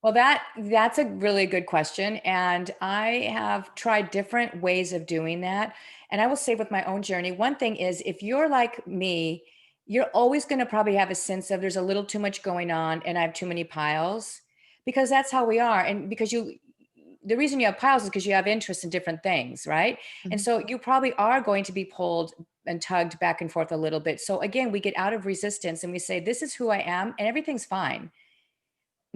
Well, that's a really good question, and I have tried different ways of doing that. And I will say, with my own journey, one thing is, if you're like me, you're always going to probably have a sense of there's a little too much going on, and I have too many piles, because that's how we are. And because the reason you have piles is because you have interest in different things, right? And Mhm. so you probably are going to be pulled and tugged back and forth a little bit. So again, we get out of resistance and we say, this is who I am, and everything's fine.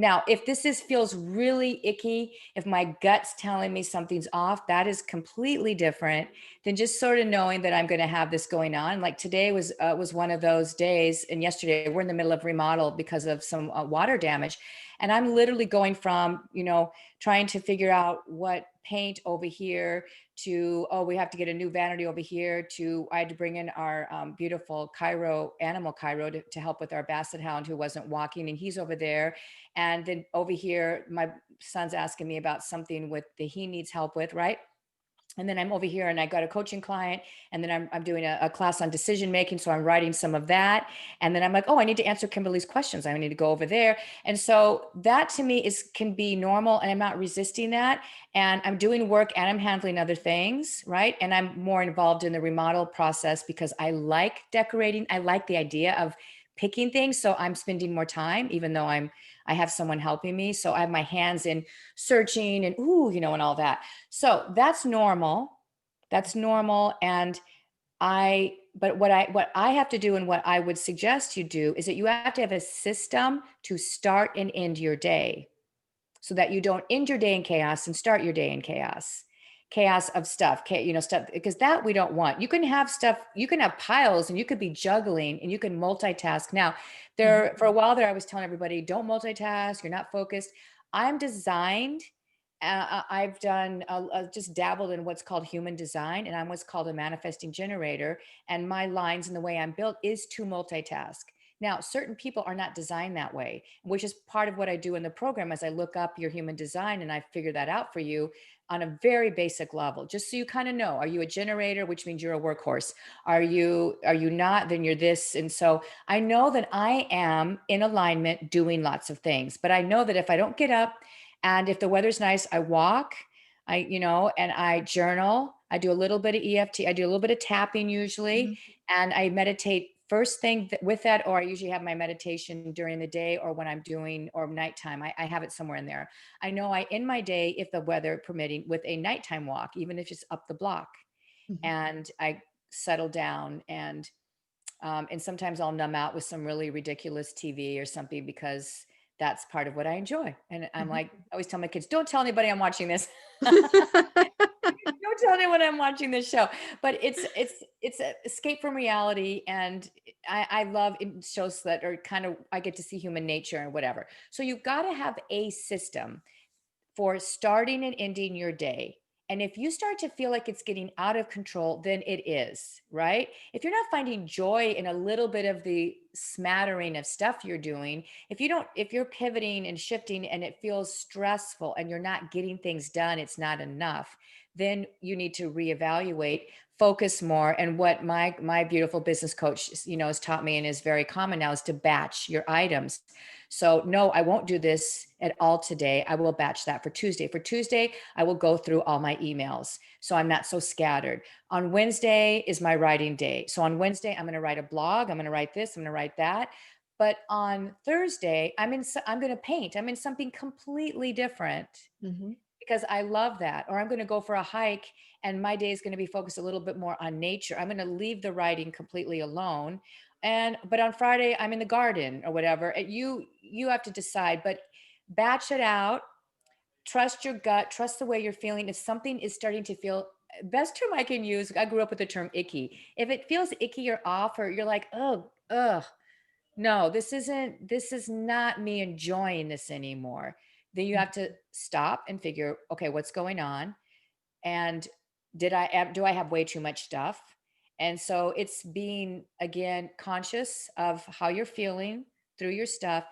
Now, if feels really icky, if my gut's telling me something's off, that is completely different than just sort of knowing that I'm going to have this going on. Like today was one of those days, and yesterday we're in the middle of remodel because of some water damage, and I'm literally going from trying to figure out what paint over here to, oh, we have to get a new vanity over here, to I had to bring in our beautiful animal Cairo to help with our Basset hound who wasn't walking, and he's over there. And then over here, my son's asking me about something that he needs help with, right? And then I'm over here and I got a coaching client, and then I'm doing a class on decision making. So I'm writing some of that. And then I'm like, oh, I need to answer Kimberly's questions. I need to go over there. And so that to me can be normal, and I'm not resisting that. And I'm doing work and I'm handling other things, right? And I'm more involved in the remodel process because I like decorating. I like the idea of picking things. So I'm spending more time, even though I have someone helping me. So I have my hands in searching and and all that. So that's normal. That's normal. And but what I have to do, and what I would suggest you do, is that you have to have a system to start and end your day, so that you don't end your day in chaos and start your day in chaos of stuff, stuff, because that we don't want. You can have stuff, you can have piles, and you could be juggling, and you can multitask. Now, Mhm. for a while there, I was telling everybody, don't multitask, you're not focused. I'm designed. I've done just dabbled in what's called human design, and I'm what's called a manifesting generator. And my lines and the way I'm built is to multitask. Now, certain people are not designed that way, which is part of what I do in the program. As I look up your human design and I figure that out for you on a very basic level, just so you kind of know, are you a generator, which means you're a workhorse? Are you not? Then you're this. And so I know that I am in alignment doing lots of things, but I know that if I don't get up, and if the weather's nice, I walk, and I journal. I do a little bit of EFT. I do a little bit of tapping usually, Mhm. and I meditate first thing with that, or I usually have my meditation during the day, or when I'm doing, or nighttime. I have it somewhere in there. I know I end my day, if the weather permitting, with a nighttime walk, even if it's up the block, Mhm. and I settle down, and sometimes I'll numb out with some really ridiculous TV or something, because that's part of what I enjoy. And I'm Mhm. like, I always tell my kids, don't tell anybody I'm watching this. Don't tell anyone I'm watching this show. But it's an escape from reality, and I love shows that are kind of, I get to see human nature and whatever. So you've got to have a system for starting and ending your day. And if you start to feel like it's getting out of control, then it is, right? If you're not finding joy in a little bit of the smattering of stuff you're doing, if you're pivoting and shifting and it feels stressful and you're not getting things done, it's not enough, then you need to reevaluate, focus more. And what my beautiful business coach, has taught me, and is very common now, is to batch your items. So, no, I won't do this at all today. I will batch that for Tuesday. For Tuesday, I will go through all my emails, so I'm not so scattered. On Wednesday is my writing day. So on Wednesday, I'm going to write a blog. I'm going to write this. I'm going to write that. But on Thursday, I'm going to paint. I'm in something completely different, Mhm. because I love that. Or I'm going to go for a hike, and my day is going to be focused a little bit more on nature. I'm going to leave the writing completely alone. But on Friday I'm in the garden or whatever. You have to decide, but batch it out. Trust your gut, trust the way you're feeling. If something is starting to feel, best term I can use, I grew up with the term icky. If it feels icky or off, or you're like, oh, ugh, no, this is not me enjoying this anymore. Then you have to stop and figure, okay, what's going on? And do I have way too much stuff? And so it's being, again, conscious of how you're feeling through your stuff.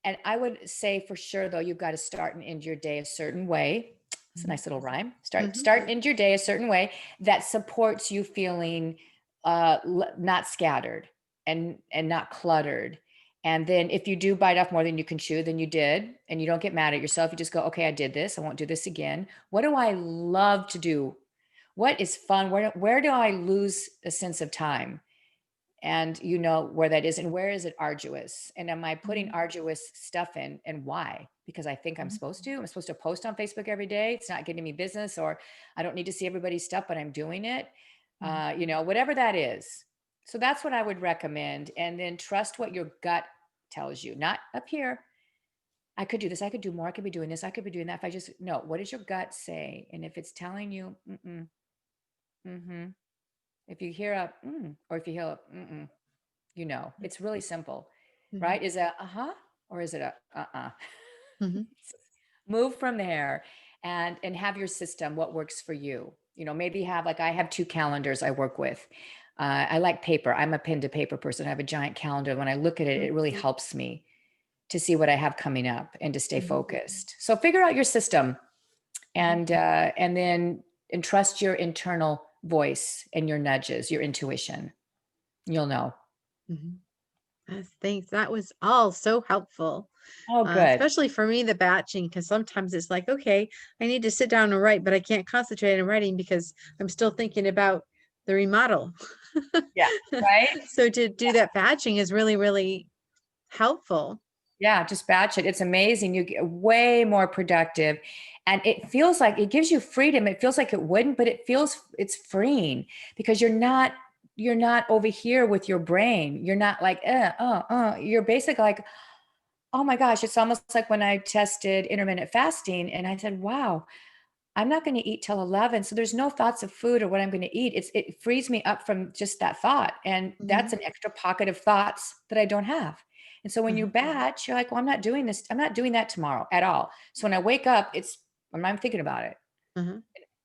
And I would say for sure, though, you've got to start and end your day a certain way. It's a Mhm. nice little rhyme. Mhm. Start and end your day a certain way that supports you feeling not scattered and not cluttered. And then if you do bite off more than you can chew, then you did, and you don't get mad at yourself. You just go, okay, I did this. I won't do this again. What do I love to do? What is fun? Where do I lose a sense of time? And you know where that is, and where is it arduous? And am I putting Mhm. arduous stuff in, and why? Because I think I'm Mhm. supposed to. I'm supposed to post on Facebook every day. It's not getting me business, or I don't need to see everybody's stuff, but I'm doing it. Mhm. Whatever that is. So that's what I would recommend. And then trust what your gut tells you, not up here. I could do this. I could do more. I could be doing this. I could be doing that. If I just no, what does your gut say? And if it's telling you, mm-hmm, if you hear a or if you hear a it's really simple, Mhm. right? Is it a uh-huh or is it a uh-uh? Mhm. Move from there and have your system, what works for you. Maybe have, like, I have two calendars I work with. I like paper. I'm a pen to paper person. I have a giant calendar. When I look at it, Mhm. it really helps me to see what I have coming up and to stay Mhm. focused. So figure out your system Mhm. and then trust your internal voice and your nudges, your intuition. You'll know. Mhm. Yes, thanks. That was all so helpful, Oh, good. especially for me, the batching, because sometimes it's like, okay, I need to sit down and write, but I can't concentrate on writing because I'm still thinking about the remodel. Yeah. Right? So to do that batching is really, really helpful. Yeah, just batch it. It's amazing. You get way more productive. And it feels like it gives you freedom. It feels like it wouldn't, but it's freeing because you're not over here with your brain. You're not like, You're basically like, oh my gosh, it's almost like when I tested intermittent fasting and I said, wow, I'm not going to eat till 11. So there's no thoughts of food or what I'm going to eat. It frees me up from just that thought. And that's Mhm. an extra pocket of thoughts that I don't have. And so when you Uh-huh. batch, you're like, well, I'm not doing this. I'm not doing that tomorrow at all. So when I wake up, I'm thinking about it. Uh-huh.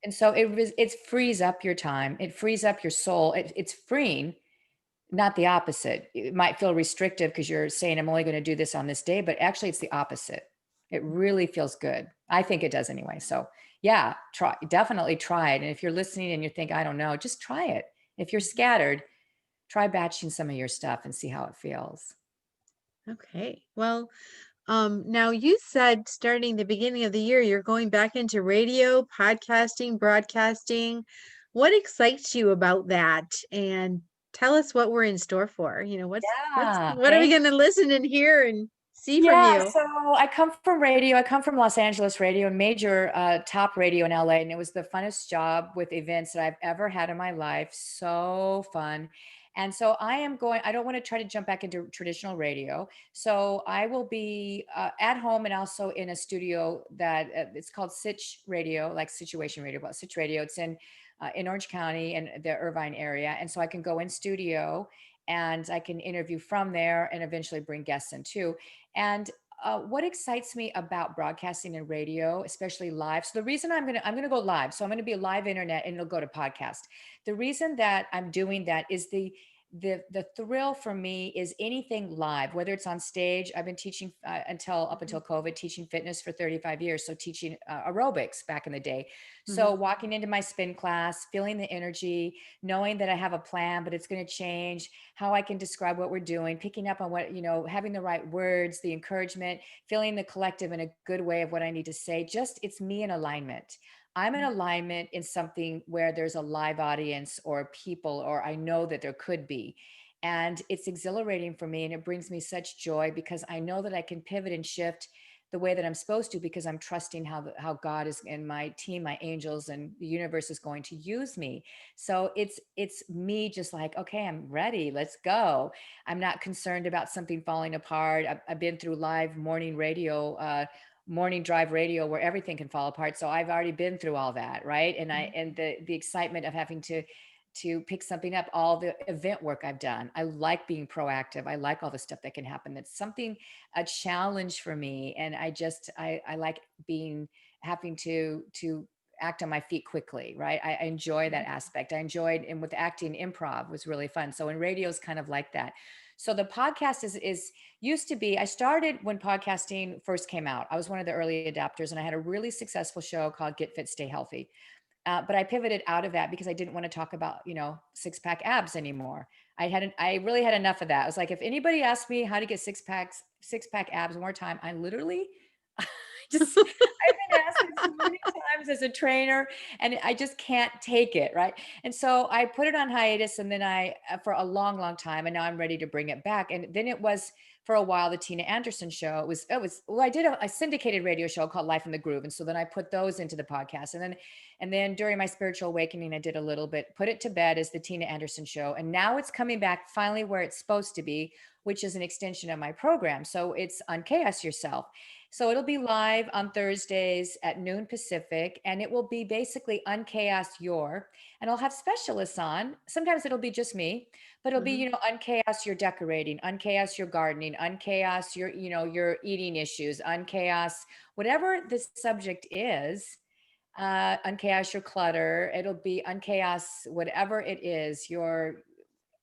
And so it frees up your time. It frees up your soul. It's freeing, not the opposite. It might feel restrictive because you're saying, I'm only going to do this on this day, but actually it's the opposite. It really feels good. I think it does anyway. So yeah, definitely try it. And if you're listening and you think, I don't know, just try it. If you're scattered, try batching some of your stuff and see how it feels. Okay. Well, now you said starting the beginning of the year, you're going back into radio, podcasting, broadcasting. What excites you about that? And tell us what we're in store for. Yeah. What are we going to listen and hear and see from Yeah, you? so I come from radio. I come from Los Angeles radio, major top radio in LA, and it was the funnest job with events that I've ever had in my life. So fun. And so I don't want to try to jump back into traditional radio. So I will be at home and also in a studio that it's called Sitch Radio, like Situation Radio, but Sitch Radio. It's in Orange County and the Irvine area. And so I can go in studio and I can interview from there and eventually bring guests in too. And what excites me about broadcasting and radio, especially live. So the reason I'm gonna go live. So I'm gonna be a live internet and it'll go to podcast. The reason that I'm doing that is the thrill for me is anything live, whether it's on stage. I've been teaching up Mhm. until COVID, teaching fitness for 35 years. So teaching aerobics back in the day. So Mhm. walking into my spin class, feeling the energy, knowing that I have a plan, but it's going to change, how I can describe what we're doing, picking up on what, having the right words, the encouragement, feeling the collective in a good way of what I need to say. Just it's me in alignment. I'm in alignment in something where there's a live audience or people, or I know that there could be. And it's exhilarating for me. And it brings me such joy because I know that I can pivot and shift the way that I'm supposed to because I'm trusting how God is and my team, my angels and the universe is going to use me. So it's me just like, okay, I'm ready. Let's go. I'm not concerned about something falling apart. I've been through live morning radio, morning drive radio where everything can fall apart. So I've already been through all that, right? And the excitement of having to pick something up, all the event work I've done. I like being proactive. I like all the stuff that can happen. That's something, a challenge for me. And I like being having to act on my feet quickly, right? I enjoy that aspect. I enjoyed, and with acting, improv was really fun. So in radio is kind of like that. So the podcast is used to be, I started when podcasting first came out. I was one of the early adapters, and I had a really successful show called Get Fit, Stay Healthy. But I pivoted out of that because I didn't want to talk about, six pack abs anymore. I really had enough of that. I was like, if anybody asked me how to get six pack abs one more time, I literally, I've been asked it so many times as a trainer, and I just can't take it. Right. And so I put it on hiatus, and then for a long, long time, and now I'm ready to bring it back. And then it was for a while, the Tina Anderson show. Well, I did a syndicated radio show called Life in the Groove. And so then I put those into the podcast. And then during my spiritual awakening, I did a little bit, put it to bed as the Tina Anderson show. And now it's coming back finally where it's supposed to be, which is an extension of my program. So it's UnChaos Yourself. So it'll be live on Thursdays at noon Pacific, and it will be basically UnChaos Your, and I'll have specialists on. Sometimes it'll be just me, but it'll be, UnChaos your decorating, UnChaos your gardening, UnChaos your eating issues, UnChaos, whatever the subject is, UnChaos your clutter. It'll be UnChaos, whatever it is, your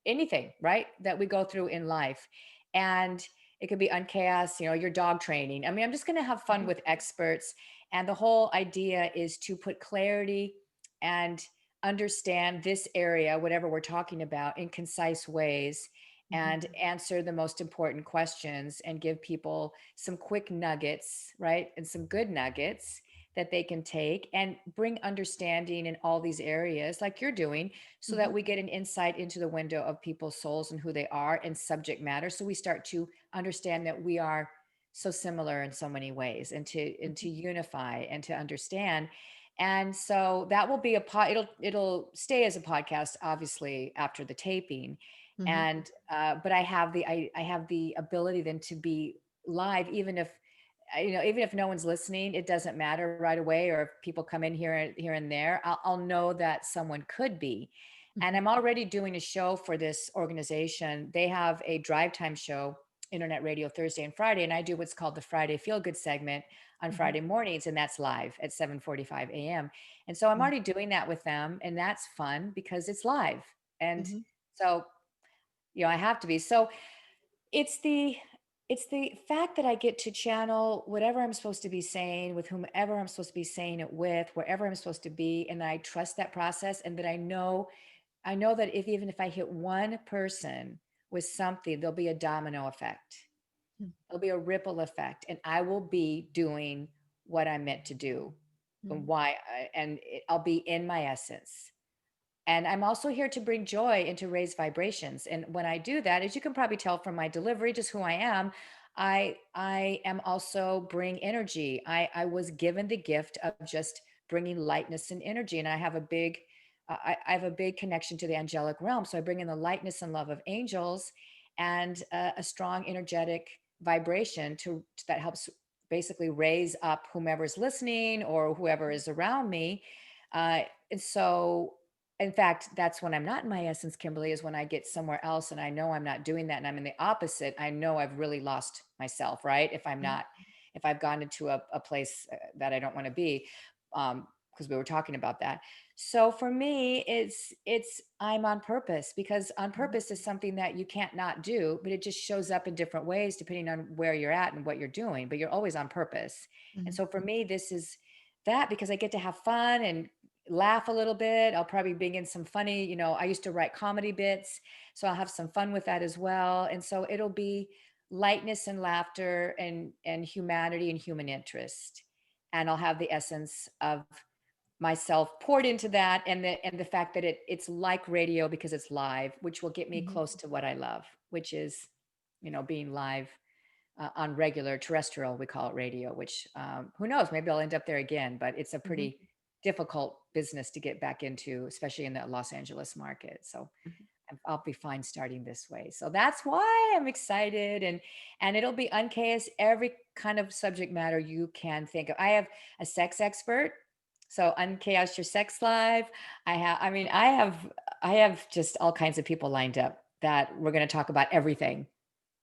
anything, right? That we go through in life. And it could be UnChaos, your dog training. I mean, I'm just going to have fun with experts. And the whole idea is to put clarity and understand this area, whatever we're talking about, in concise ways, and answer the most important questions and give people some quick nuggets, right? And some good nuggets that they can take and bring understanding in all these areas like you're doing, so that we get an insight into the window of people's souls and who they are and subject matter. So we start to understand that we are so similar in so many ways, and to unify and to understand. And so that will be it'll stay as a podcast, obviously, after the taping. And but I have the ability then to be live, even if even if no one's listening, it doesn't matter right away. Or if people come in here and there, I'll know that someone could be. And I'm already doing a show for this organization. They have a drive time show, internet radio, Thursday and Friday. And I do what's called the Friday Feel Good segment on Friday mornings. And that's live at 7:45 a.m. And so I'm already doing that with them. And that's fun because it's live. And so, I have to be. So it's the fact that I get to channel whatever I'm supposed to be saying with whomever I'm supposed to be saying it with, wherever I'm supposed to be. And I trust that process, and that I know that even if I hit one person with something, there'll be a domino effect. There'll be a ripple effect, and I will be doing what I'm meant to do, and I'll be in my essence. And I'm also here to bring joy and to raise vibrations. And when I do that, as you can probably tell from my delivery, just who I am also bring energy. I was given the gift of just bringing lightness and energy. And I have a big, I have a big connection to the angelic realm. So I bring in the lightness and love of angels, and a strong energetic vibration that helps basically raise up whomever's listening or whoever is around me. And so, in fact, that's when I'm not in my essence, Kimberly, is when I get somewhere else and I know I'm not doing that, and I'm in the opposite. I know I've really lost myself, right? If I've gone into a place that I don't want to be, because we were talking about that. So for me, I'm on purpose, because on purpose is something that you can't not do, but it just shows up in different ways depending on where you're at and what you're doing, but you're always on purpose. And so for me, this is that, because I get to have fun and laugh a little bit. I'll probably bring in some funny, I used to write comedy bits, so I'll have some fun with that as well. And so it'll be lightness and laughter and humanity and human interest. And I'll have the essence of myself poured into that, and the fact that it's like radio because it's live, which will get me close to what I love, which is, being live on regular terrestrial, we call it radio, which who knows, maybe I'll end up there again, but it's a pretty difficult business to get back into, especially in the Los Angeles market. So I'll be fine starting this way. So that's why I'm excited. And it'll be UnChaos, every kind of subject matter you can think of. I have a sex expert. So UnChaos Your Sex Live. I have just all kinds of people lined up that we're going to talk about everything.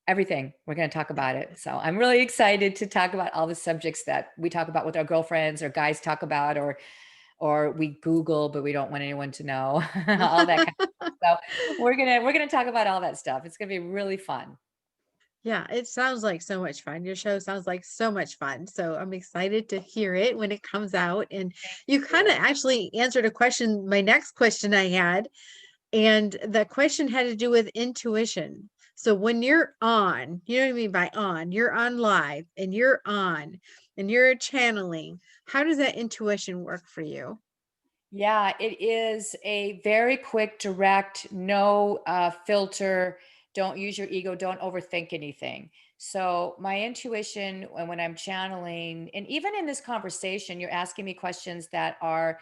We're going to talk about it. So I'm really excited to talk about all the subjects that we talk about with our girlfriends or guys talk about, or or we Google, but we don't want anyone to know, all that kind of stuff. So we're gonna talk about all that stuff. It's gonna be really fun. Yeah, it sounds like so much fun. Your show sounds like so much fun. So I'm excited to hear it when it comes out. And Thank you kind of you. actually answered a question, my next question I had. And the question had to do with intuition. So when you're on, you know what I mean by on, you're on live and you're channeling, how does that intuition work for you? Yeah, it is a very quick, direct, no filter. Don't use your ego. Don't overthink anything. So, my intuition, when I'm channeling, and even in this conversation, you're asking me questions that are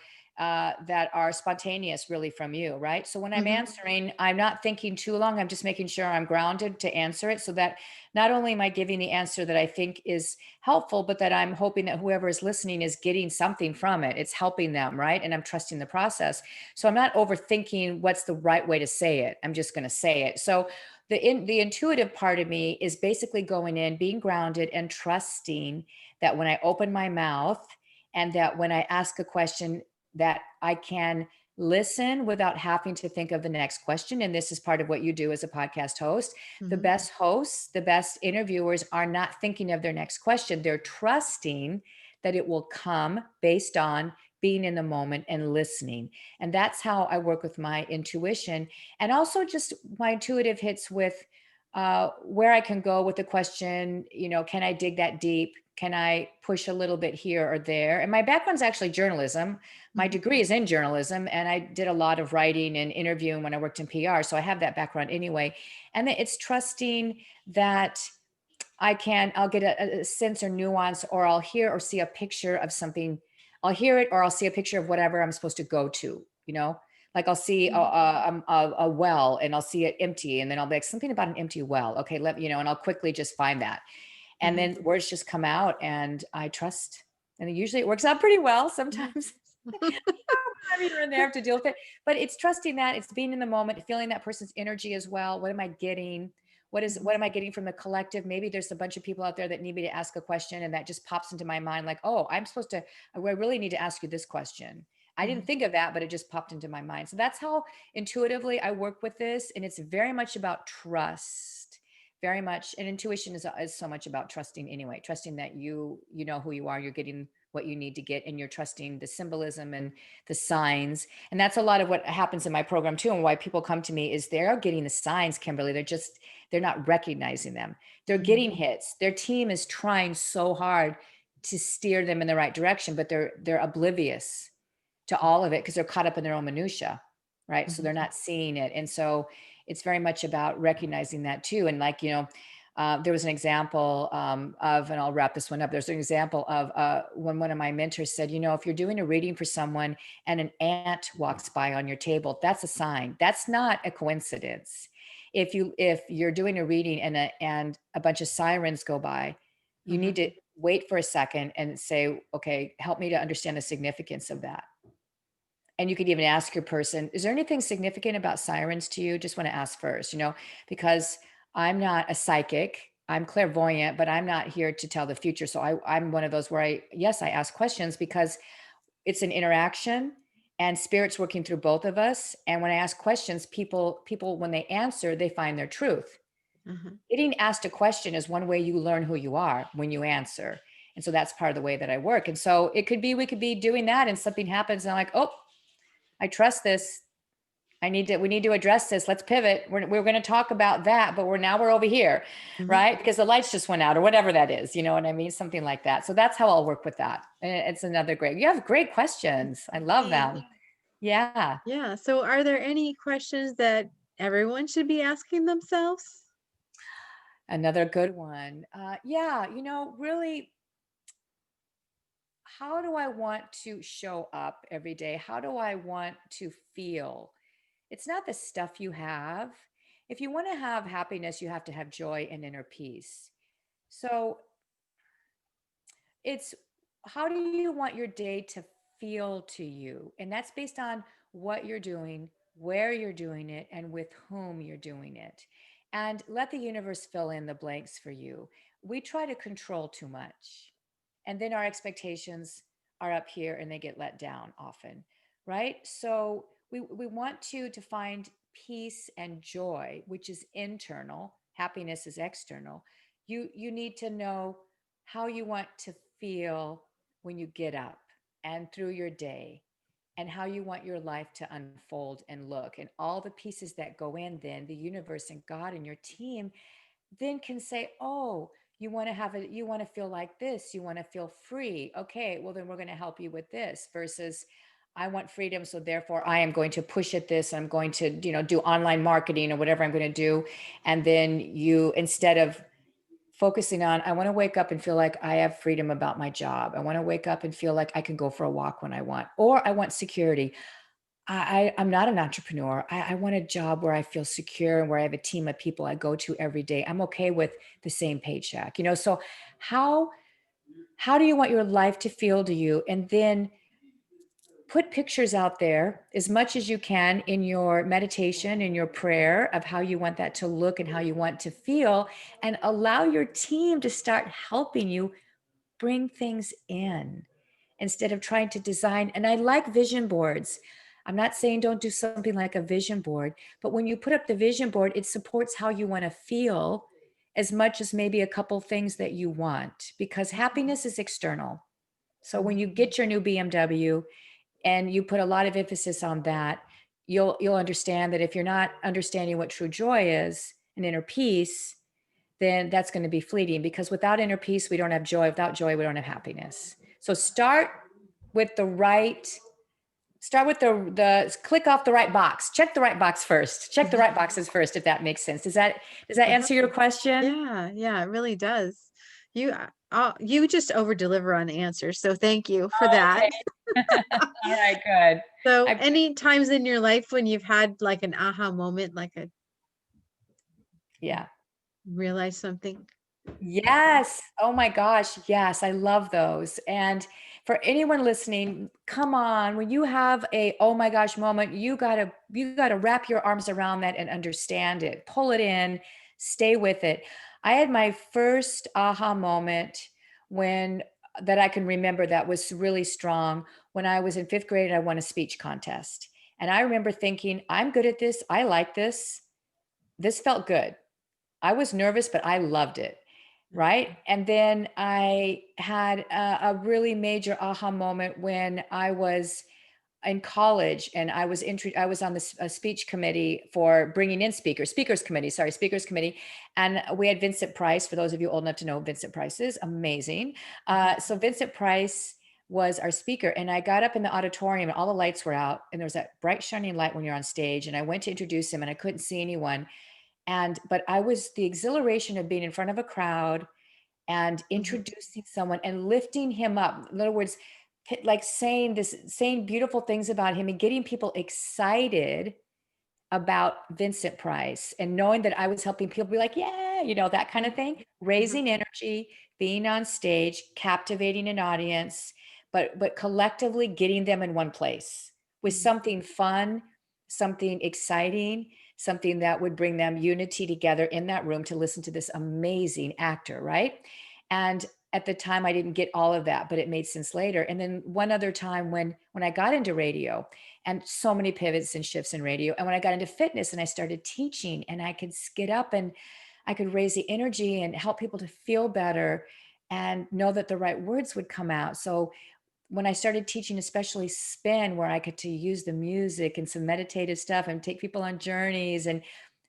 spontaneous, really from you, right? So, when I'm Hmm. answering, I'm not thinking too long. I'm just making sure I'm grounded to answer it, so that not only am I giving the answer that I think is helpful, but that I'm hoping that whoever is listening is getting something from it. It's helping them, right? And I'm trusting the process. So I'm not overthinking what's the right way to say it. I'm just going to say it. So the intuitive part of me is basically going in, being grounded and trusting that when I open my mouth and that when I ask a question that I can listen without having to think of the next question. And this is part of what you do as a podcast host. The Hmm. best hosts, the best interviewers are not thinking of their next question. They're trusting that it will come based on being in the moment and listening. And that's how I work with my intuition. And also just my intuitive hits with where I can go with the question, can I dig that deep? Can I push a little bit here or there? And my background's actually journalism. My Hmm. degree is in journalism, and I did a lot of writing and interviewing when I worked in PR. So I have that background anyway. And it's trusting that I'll get a sense or nuance, or I'll hear or see a picture of something. I'll hear it, or I'll see a picture of whatever I'm supposed to go to. Like I'll see a well and I'll see it empty. And then I'll be like, something about an empty well. Okay, and I'll quickly just find that. And Hmm. then words just come out and I trust. And usually it works out pretty well. Yeah. Sometimes here and there have to deal with it. But it's trusting that, it's being in the moment, feeling that person's energy as well. What am I getting? What am I getting from the collective? Maybe there's a bunch of people out there that need me to ask a question, and that just pops into my mind like, oh, I really need to ask you this question. I didn't Hmm. think of that, but it just popped into my mind. So that's how intuitively I work with this. And it's very much about trust. Very much. And intuition is so much about trusting anyway, trusting that you know who you are, you're getting what you need to get, and you're trusting the symbolism and the signs. And that's a lot of what happens in my program too, and why people come to me is they're getting the signs, Kimberly. They're not recognizing them. They're Hmm. getting hits. Their team is trying so hard to steer them in the right direction, but they're oblivious to all of it because they're caught up in their own minutia, right? So Hmm. they're not seeing it. And so it's very much about recognizing that too. And like, there was an example and I'll wrap this one up. There's an example of when one of my mentors said, if you're doing a reading for someone and an ant walks by on your table, that's a sign. That's not a coincidence. If you're doing a reading and a bunch of sirens go by, you Hmm. need to wait for a second and say, okay, help me to understand the significance of that. And you could even ask your person, is there anything significant about sirens to you? Just want to ask first, because I'm not a psychic. I'm clairvoyant, but I'm not here to tell the future. So I'm one of those where yes, I ask questions because it's an interaction and spirit's working through both of us. And when I ask questions, people, when they answer, they find their truth. Hmm. Getting asked a question is one way you learn who you are when you answer. And so that's part of the way that I work. And so we could be doing that and something happens and I'm like, oh, I trust this. We need to address this. Let's pivot. We're going to talk about that, but we're over here, Hmm. right? Because the lights just went out or whatever that is. You know what I mean? Something like that. So that's how I'll work with that. And it's another you have great questions. I love them. Yeah. Yeah. So are there any questions that everyone should be asking themselves? Another good one. Yeah. Really, how do I want to show up every day? How do I want to feel? It's not the stuff you have. If you want to have happiness, you have to have joy and inner peace. So it's how do you want your day to feel to you? And that's based on what you're doing, where you're doing it, and with whom you're doing it. And let the universe fill in the blanks for you. We try to control too much. And then our expectations are up here and they get let down often, right? So we want you to find peace and joy, which is internal. Happiness is external. You need to know how you want to feel when you get up and through your day, and how you want your life to unfold and look, and all the pieces that go in. Then the universe and God and your team then can say, oh, you want to have it, you want to feel like this, you want to feel free. Okay, well, then we're going to help you with this, versus I want freedom, so therefore I am going to push at this. I'm going to, do online marketing or whatever I'm going to do. And then you, instead of focusing on, I want to wake up and feel like I have freedom about my job. I want to wake up and feel like I can go for a walk when I want, or I want security. I'm not an entrepreneur. I want a job where I feel secure and where I have a team of people I go to every day. I'm okay with the same paycheck, so how do you want your life to feel to you? And then put pictures out there as much as you can in your meditation, in your prayer, of how you want that to look and how you want to feel, and allow your team to start helping you bring things in instead of trying to design. And I like vision boards. I'm not saying don't do something like a vision board, but when you put up the vision board, it supports how you want to feel as much as maybe a couple things that you want, because happiness is external. So when you get your new BMW and you put a lot of emphasis on that, you'll understand that if you're not understanding what true joy is and inner peace, then that's going to be fleeting, because without inner peace, we don't have joy. Without joy, we don't have happiness. So with the right, start with the click off the right box. Check the right box first. Check the right boxes first, if that makes sense. Does that answer your question? Yeah, it really does. You just over deliver on answers. So thank you for Oh, that. okay. All right, good. So I any times in your life when you've had like an aha moment, like a Yeah. realize something? Yes. Oh my gosh. Yes. I love those. And for anyone listening, come on, when you have a oh my gosh moment, you gotta wrap your arms around that and understand it. Pull it in, stay with it. I had my first aha moment when that I can remember that was really strong, when I was in fifth grade and I won a speech contest. And I remember thinking, I'm good at this. I like this. This felt good. I was nervous, but I loved it. Right. And then I had a really major aha moment when I was in college, and I was on the speech committee for bringing in speakers committee. And we had Vincent Price. For those of you old enough to know, Vincent Price is amazing. So Vincent Price was our speaker, and I got up in the auditorium and all the lights were out, and there was that bright shining light when you're on stage, and I went to introduce him and I couldn't see anyone. But I was the exhilaration of being in front of a crowd and introducing someone and lifting him up. In other words, like saying beautiful things about him and getting people excited about Vincent Price, and knowing that I was helping people be like, yeah, that kind of thing, raising energy, being on stage, captivating an audience, but collectively getting them in one place with something fun, something exciting, something that would bring them unity together in that room to listen to this amazing actor, right? And at the time I didn't get all of that, but it made sense later. And then one other time when I got into radio, and so many pivots and shifts in radio. And when I got into fitness and I started teaching, and I could get up and I could raise the energy and help people to feel better and know that the right words would come out. So when I started teaching, especially spin, where I could to use the music and some meditative stuff and take people on journeys and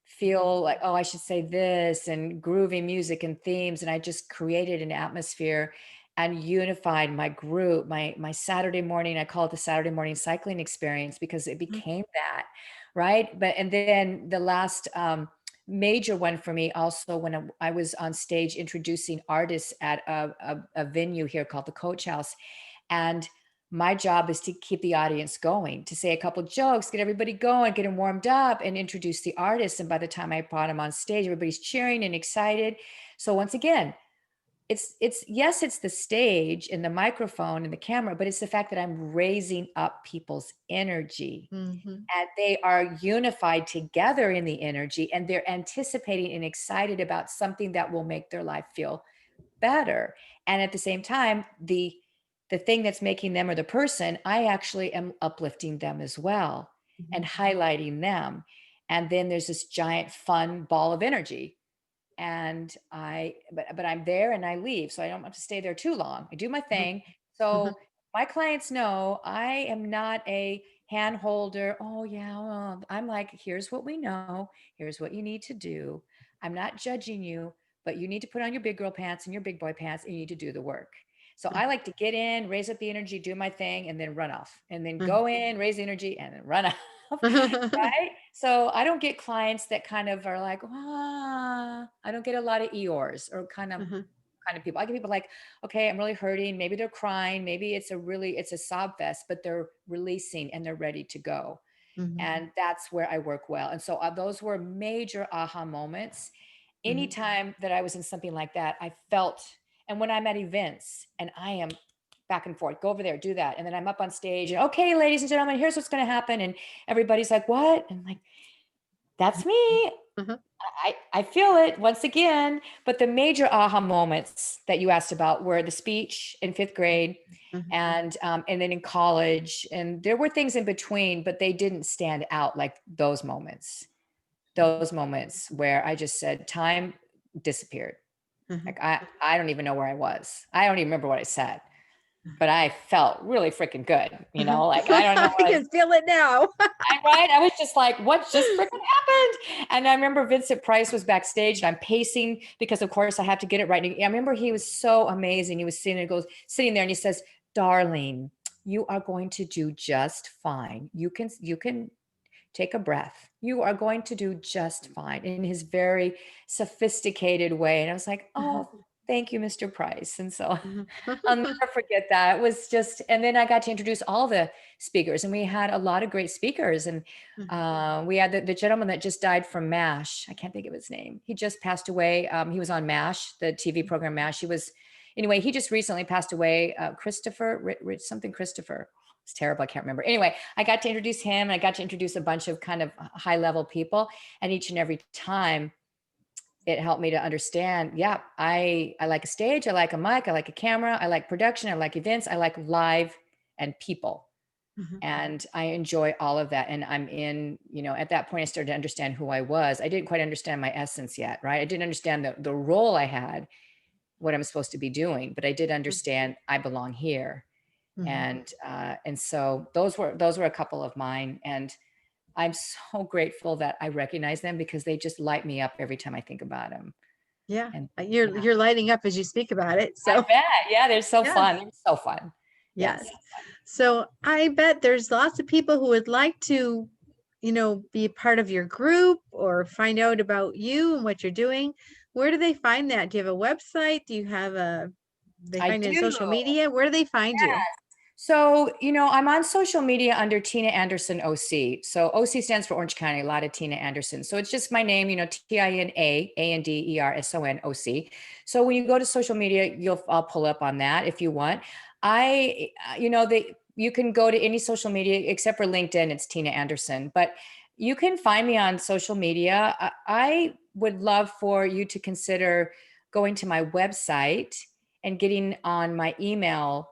feel like, oh, I should say this, and groovy music and themes. And I just created an atmosphere and unified my group, my Saturday morning. I call it the Saturday morning cycling experience, because it became that, right? And then the last major one for me also, when I was on stage introducing artists at a venue here called the Coach House. And my job is to keep the audience going, to say a couple jokes, get everybody going, get them warmed up, and introduce the artist. And by the time I brought them on stage, everybody's cheering and excited. So once again, it's yes, it's the stage and the microphone and the camera, but it's the fact that I'm raising up people's energy, Mm-hmm. and they are unified together in the energy, and they're anticipating and excited about something that will make their life feel better. And at the same time, the the thing that's making them or the person, I actually am uplifting them as well and highlighting them. And then there's this giant fun ball of energy. And but I'm there and I leave. So I don't have to stay there too long. I do my thing. Mhm. So my clients know I am not a hand holder. Oh yeah. Well, I'm like, here's what we know. Here's what you need to do. I'm not judging you, but you need to put on your big girl pants and your big boy pants and you need to do the work. So I like to get in, raise up the energy, do my thing, and then run off. And then go in, raise the energy, and then run off. Right? So I don't get clients that kind of are like, ah, I don't get a lot of Eeyores or kind of people. I get people like, okay, I'm really hurting. Maybe they're crying. Maybe it's a sob fest, but they're releasing and they're ready to go. Mhm. And that's where I work well. And so those were major aha moments. Mhm. Anytime that I was in something like that, I felt, and when I'm at events and I am back and forth, go over there, do that. And then I'm up on stage and okay, ladies and gentlemen, here's what's going to happen. And everybody's like, what? And I'm like, that's me. Mhm. I feel it once again. But the major aha moments that you asked about were the speech in fifth grade Mhm. and then in college. And there were things in between, but they didn't stand out like those moments where I just said time disappeared. Mhm. Like I don't even know where I was. I don't even remember what I said, but I felt really freaking good. Like I don't know I what can feel it now. I right. I was just like, what just freaking happened? And I remember Vincent Price was backstage and I'm pacing because of course I have to get it right. And I remember he was so amazing. He was sitting there and he says, darling, you are going to do just fine. You can take a breath. You are going to do just fine in his very sophisticated way. And I was like, oh, thank you, Mr. Price. And so I'll never forget that. It was just, and then I got to introduce all the speakers, and we had a lot of great speakers. And we had the gentleman that just died from MASH. I can't think of his name. He just passed away. He was on MASH, the TV program MASH. Anyway, he just recently passed away. Christopher, something Christopher. It's terrible. I can't remember. Anyway, I got to introduce him and I got to introduce a bunch of kind of high level people. And each and every time it helped me to understand, yeah, I like a stage, I like a mic, I like a camera, I like production, I like events, I like live and people. Mhm. And I enjoy all of that. And at that point, I started to understand who I was. I didn't quite understand my essence yet, right? I didn't understand the role I had, what I'm supposed to be doing, but I did understand I belong here. Mhm. And so those were a couple of mine. And I'm so grateful that I recognize them because they just light me up every time I think about them. Yeah. And yeah, You're lighting up as you speak about it. I So bet. Yeah, they're so yes. fun. They're so fun. Yes. Yes. So I bet there's lots of people who would like to, be a part of your group or find out about you and what you're doing. Where do they find that? Do you have a website? Do you have they I find it in do. social media? Where do they find you? So, I'm on social media under Tina Anderson OC. So OC stands for Orange County, a lot of Tina Anderson. So it's just my name, TINA ANDERSON. So when you go to social media, I'll pull up on that if you want. You can go to any social media except for LinkedIn, it's Tina Anderson, but you can find me on social media. I would love for you to consider going to my website and getting on my email,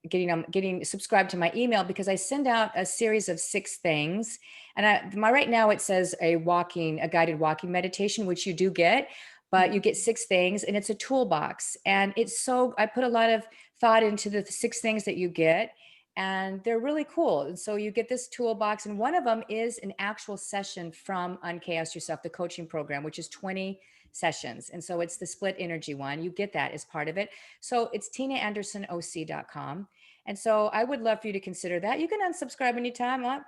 getting subscribed to my email because I send out a series of 6 things. And right now it says a guided walking meditation, which you do get, but you get 6 things and it's a toolbox. And I put a lot of thought into the 6 things that you get. And they're really cool. And so you get this toolbox, and one of them is an actual session from UnChaos Yourself, the coaching program, which is 20 sessions. And so it's the split energy one. You get that as part of it. So it's tinaandersonoc.com. And so I would love for you to consider that. You can unsubscribe anytime. Like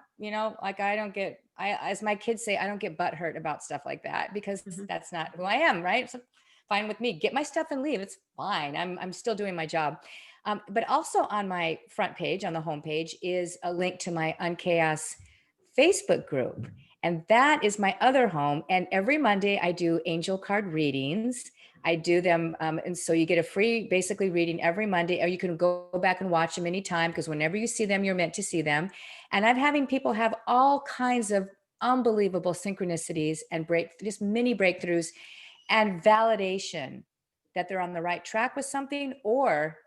as my kids say, I don't get butt hurt about stuff like that because Mhm. that's not who I am, right? So fine with me. Get my stuff and leave. It's fine. I'm still doing my job. But also on my front page, on the homepage, is a link to my UnChaos Facebook group. And that is my other home. And every Monday I do angel card readings. I do them. And so you get a free, basically, reading every Monday, or you can go back and watch them anytime because whenever you see them, you're meant to see them. And I'm having people have all kinds of unbelievable synchronicities and just mini breakthroughs and validation that they're on the right track with something, or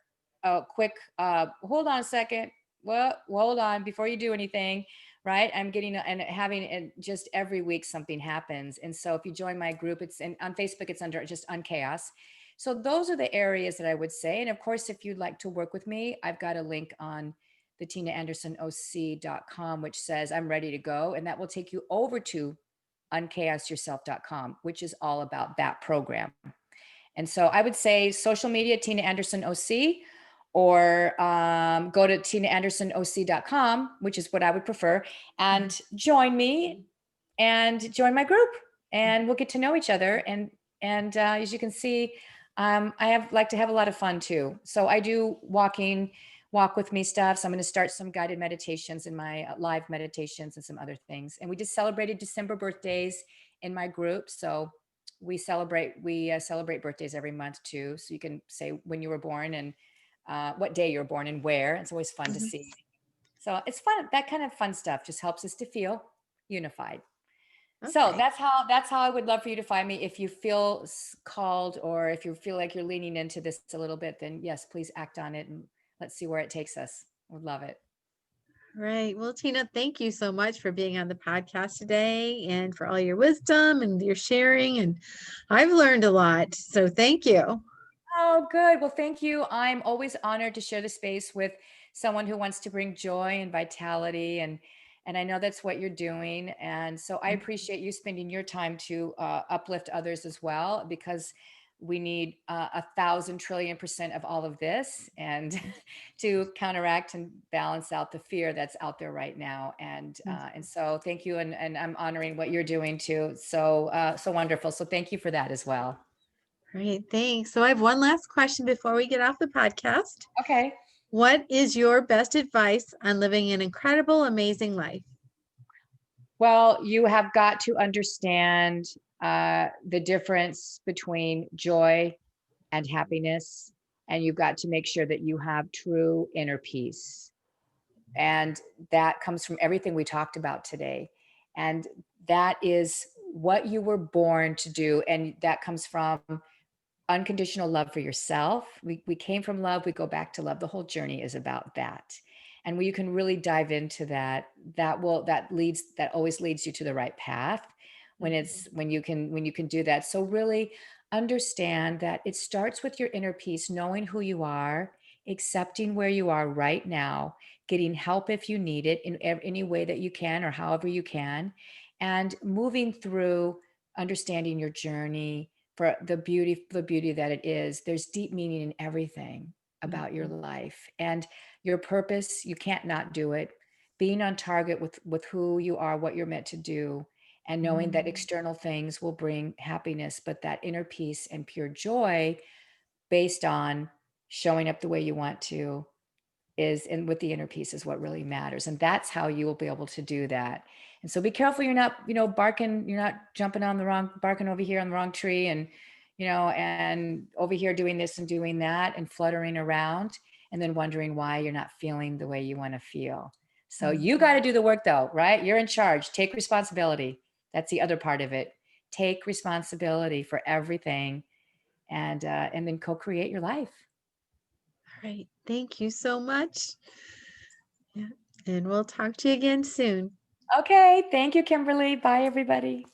a quick, hold on a second. Well, hold on before you do anything. Right. I'm getting and having it just every week something happens. And so if you join my group, it's on Facebook, it's under just UnChaos. So those are the areas that I would say. And of course, if you'd like to work with me, I've got a link on the TinaAndersonOC.com, which says I'm ready to go. And that will take you over to unchaosyourself.com, which is all about that program. And so I would say social media, Tina Anderson OC, or go to tinaandersonoc.com, which is what I would prefer, and join me and join my group, and we'll get to know each other. And as you can see, like to have a lot of fun too. So I do walk with me stuff. So I'm going to start some guided meditations in my live meditations and some other things. And we just celebrated December birthdays in my group. So we celebrate birthdays every month too. So you can say when you were born and what day you were born and where. It's always fun to see. So it's fun. That kind of fun stuff just helps us to feel unified. Okay. So that's how I would love for you to find me. If you feel called, or if you feel like you're leaning into this a little bit, then yes, please act on it and let's see where it takes us. We'd love it. Right. Well, Tina, thank you so much for being on the podcast today and for all your wisdom and your sharing. And I've learned a lot. So thank you. Oh, good. Well, thank you. I'm always honored to share the space with someone who wants to bring joy and vitality. And I know that's what you're doing. And so I appreciate you spending your time to uplift others as well, because we need 1,000,000,000,000,000% of all of this, and to counteract and balance out the fear that's out there right now. And so thank you. And I'm honoring what you're doing too. So wonderful. So thank you for that as well. Great. Thanks. So I have one last question before we get off the podcast. Okay. What is your best advice on living an incredible, amazing life? Well, you have got to understand the difference between joy and happiness, and you've got to make sure that you have true inner peace. And that comes from everything we talked about today. And that is what you were born to do. And that comes from unconditional love for yourself. We came from love, we go back to love. The whole journey is about that. And when you can really dive into that, that always leads you to the right path when you can do that. So really understand that it starts with your inner peace, knowing who you are, accepting where you are right now, getting help if you need it in any way that you can or however you can, and moving through understanding your journey for the beauty that it is. There's deep meaning in everything about your life and your purpose. You can't not do it. Being on target with who you are, what you're meant to do, and knowing that external things will bring happiness, but that inner peace and pure joy based on showing up the way you want to is, and with the inner peace, is what really matters. And that's how you will be able to do that. And so be careful you're not, barking, you're not barking over here on the wrong tree, and, and over here doing this and doing that and fluttering around, and then wondering why you're not feeling the way you want to feel. So you got to do the work though, right? You're in charge. Take responsibility. That's the other part of it. Take responsibility for everything, and then co-create your life. All right. Thank you so much. Yeah. And we'll talk to you again soon. Okay. Thank you, Kimberly. Bye, everybody.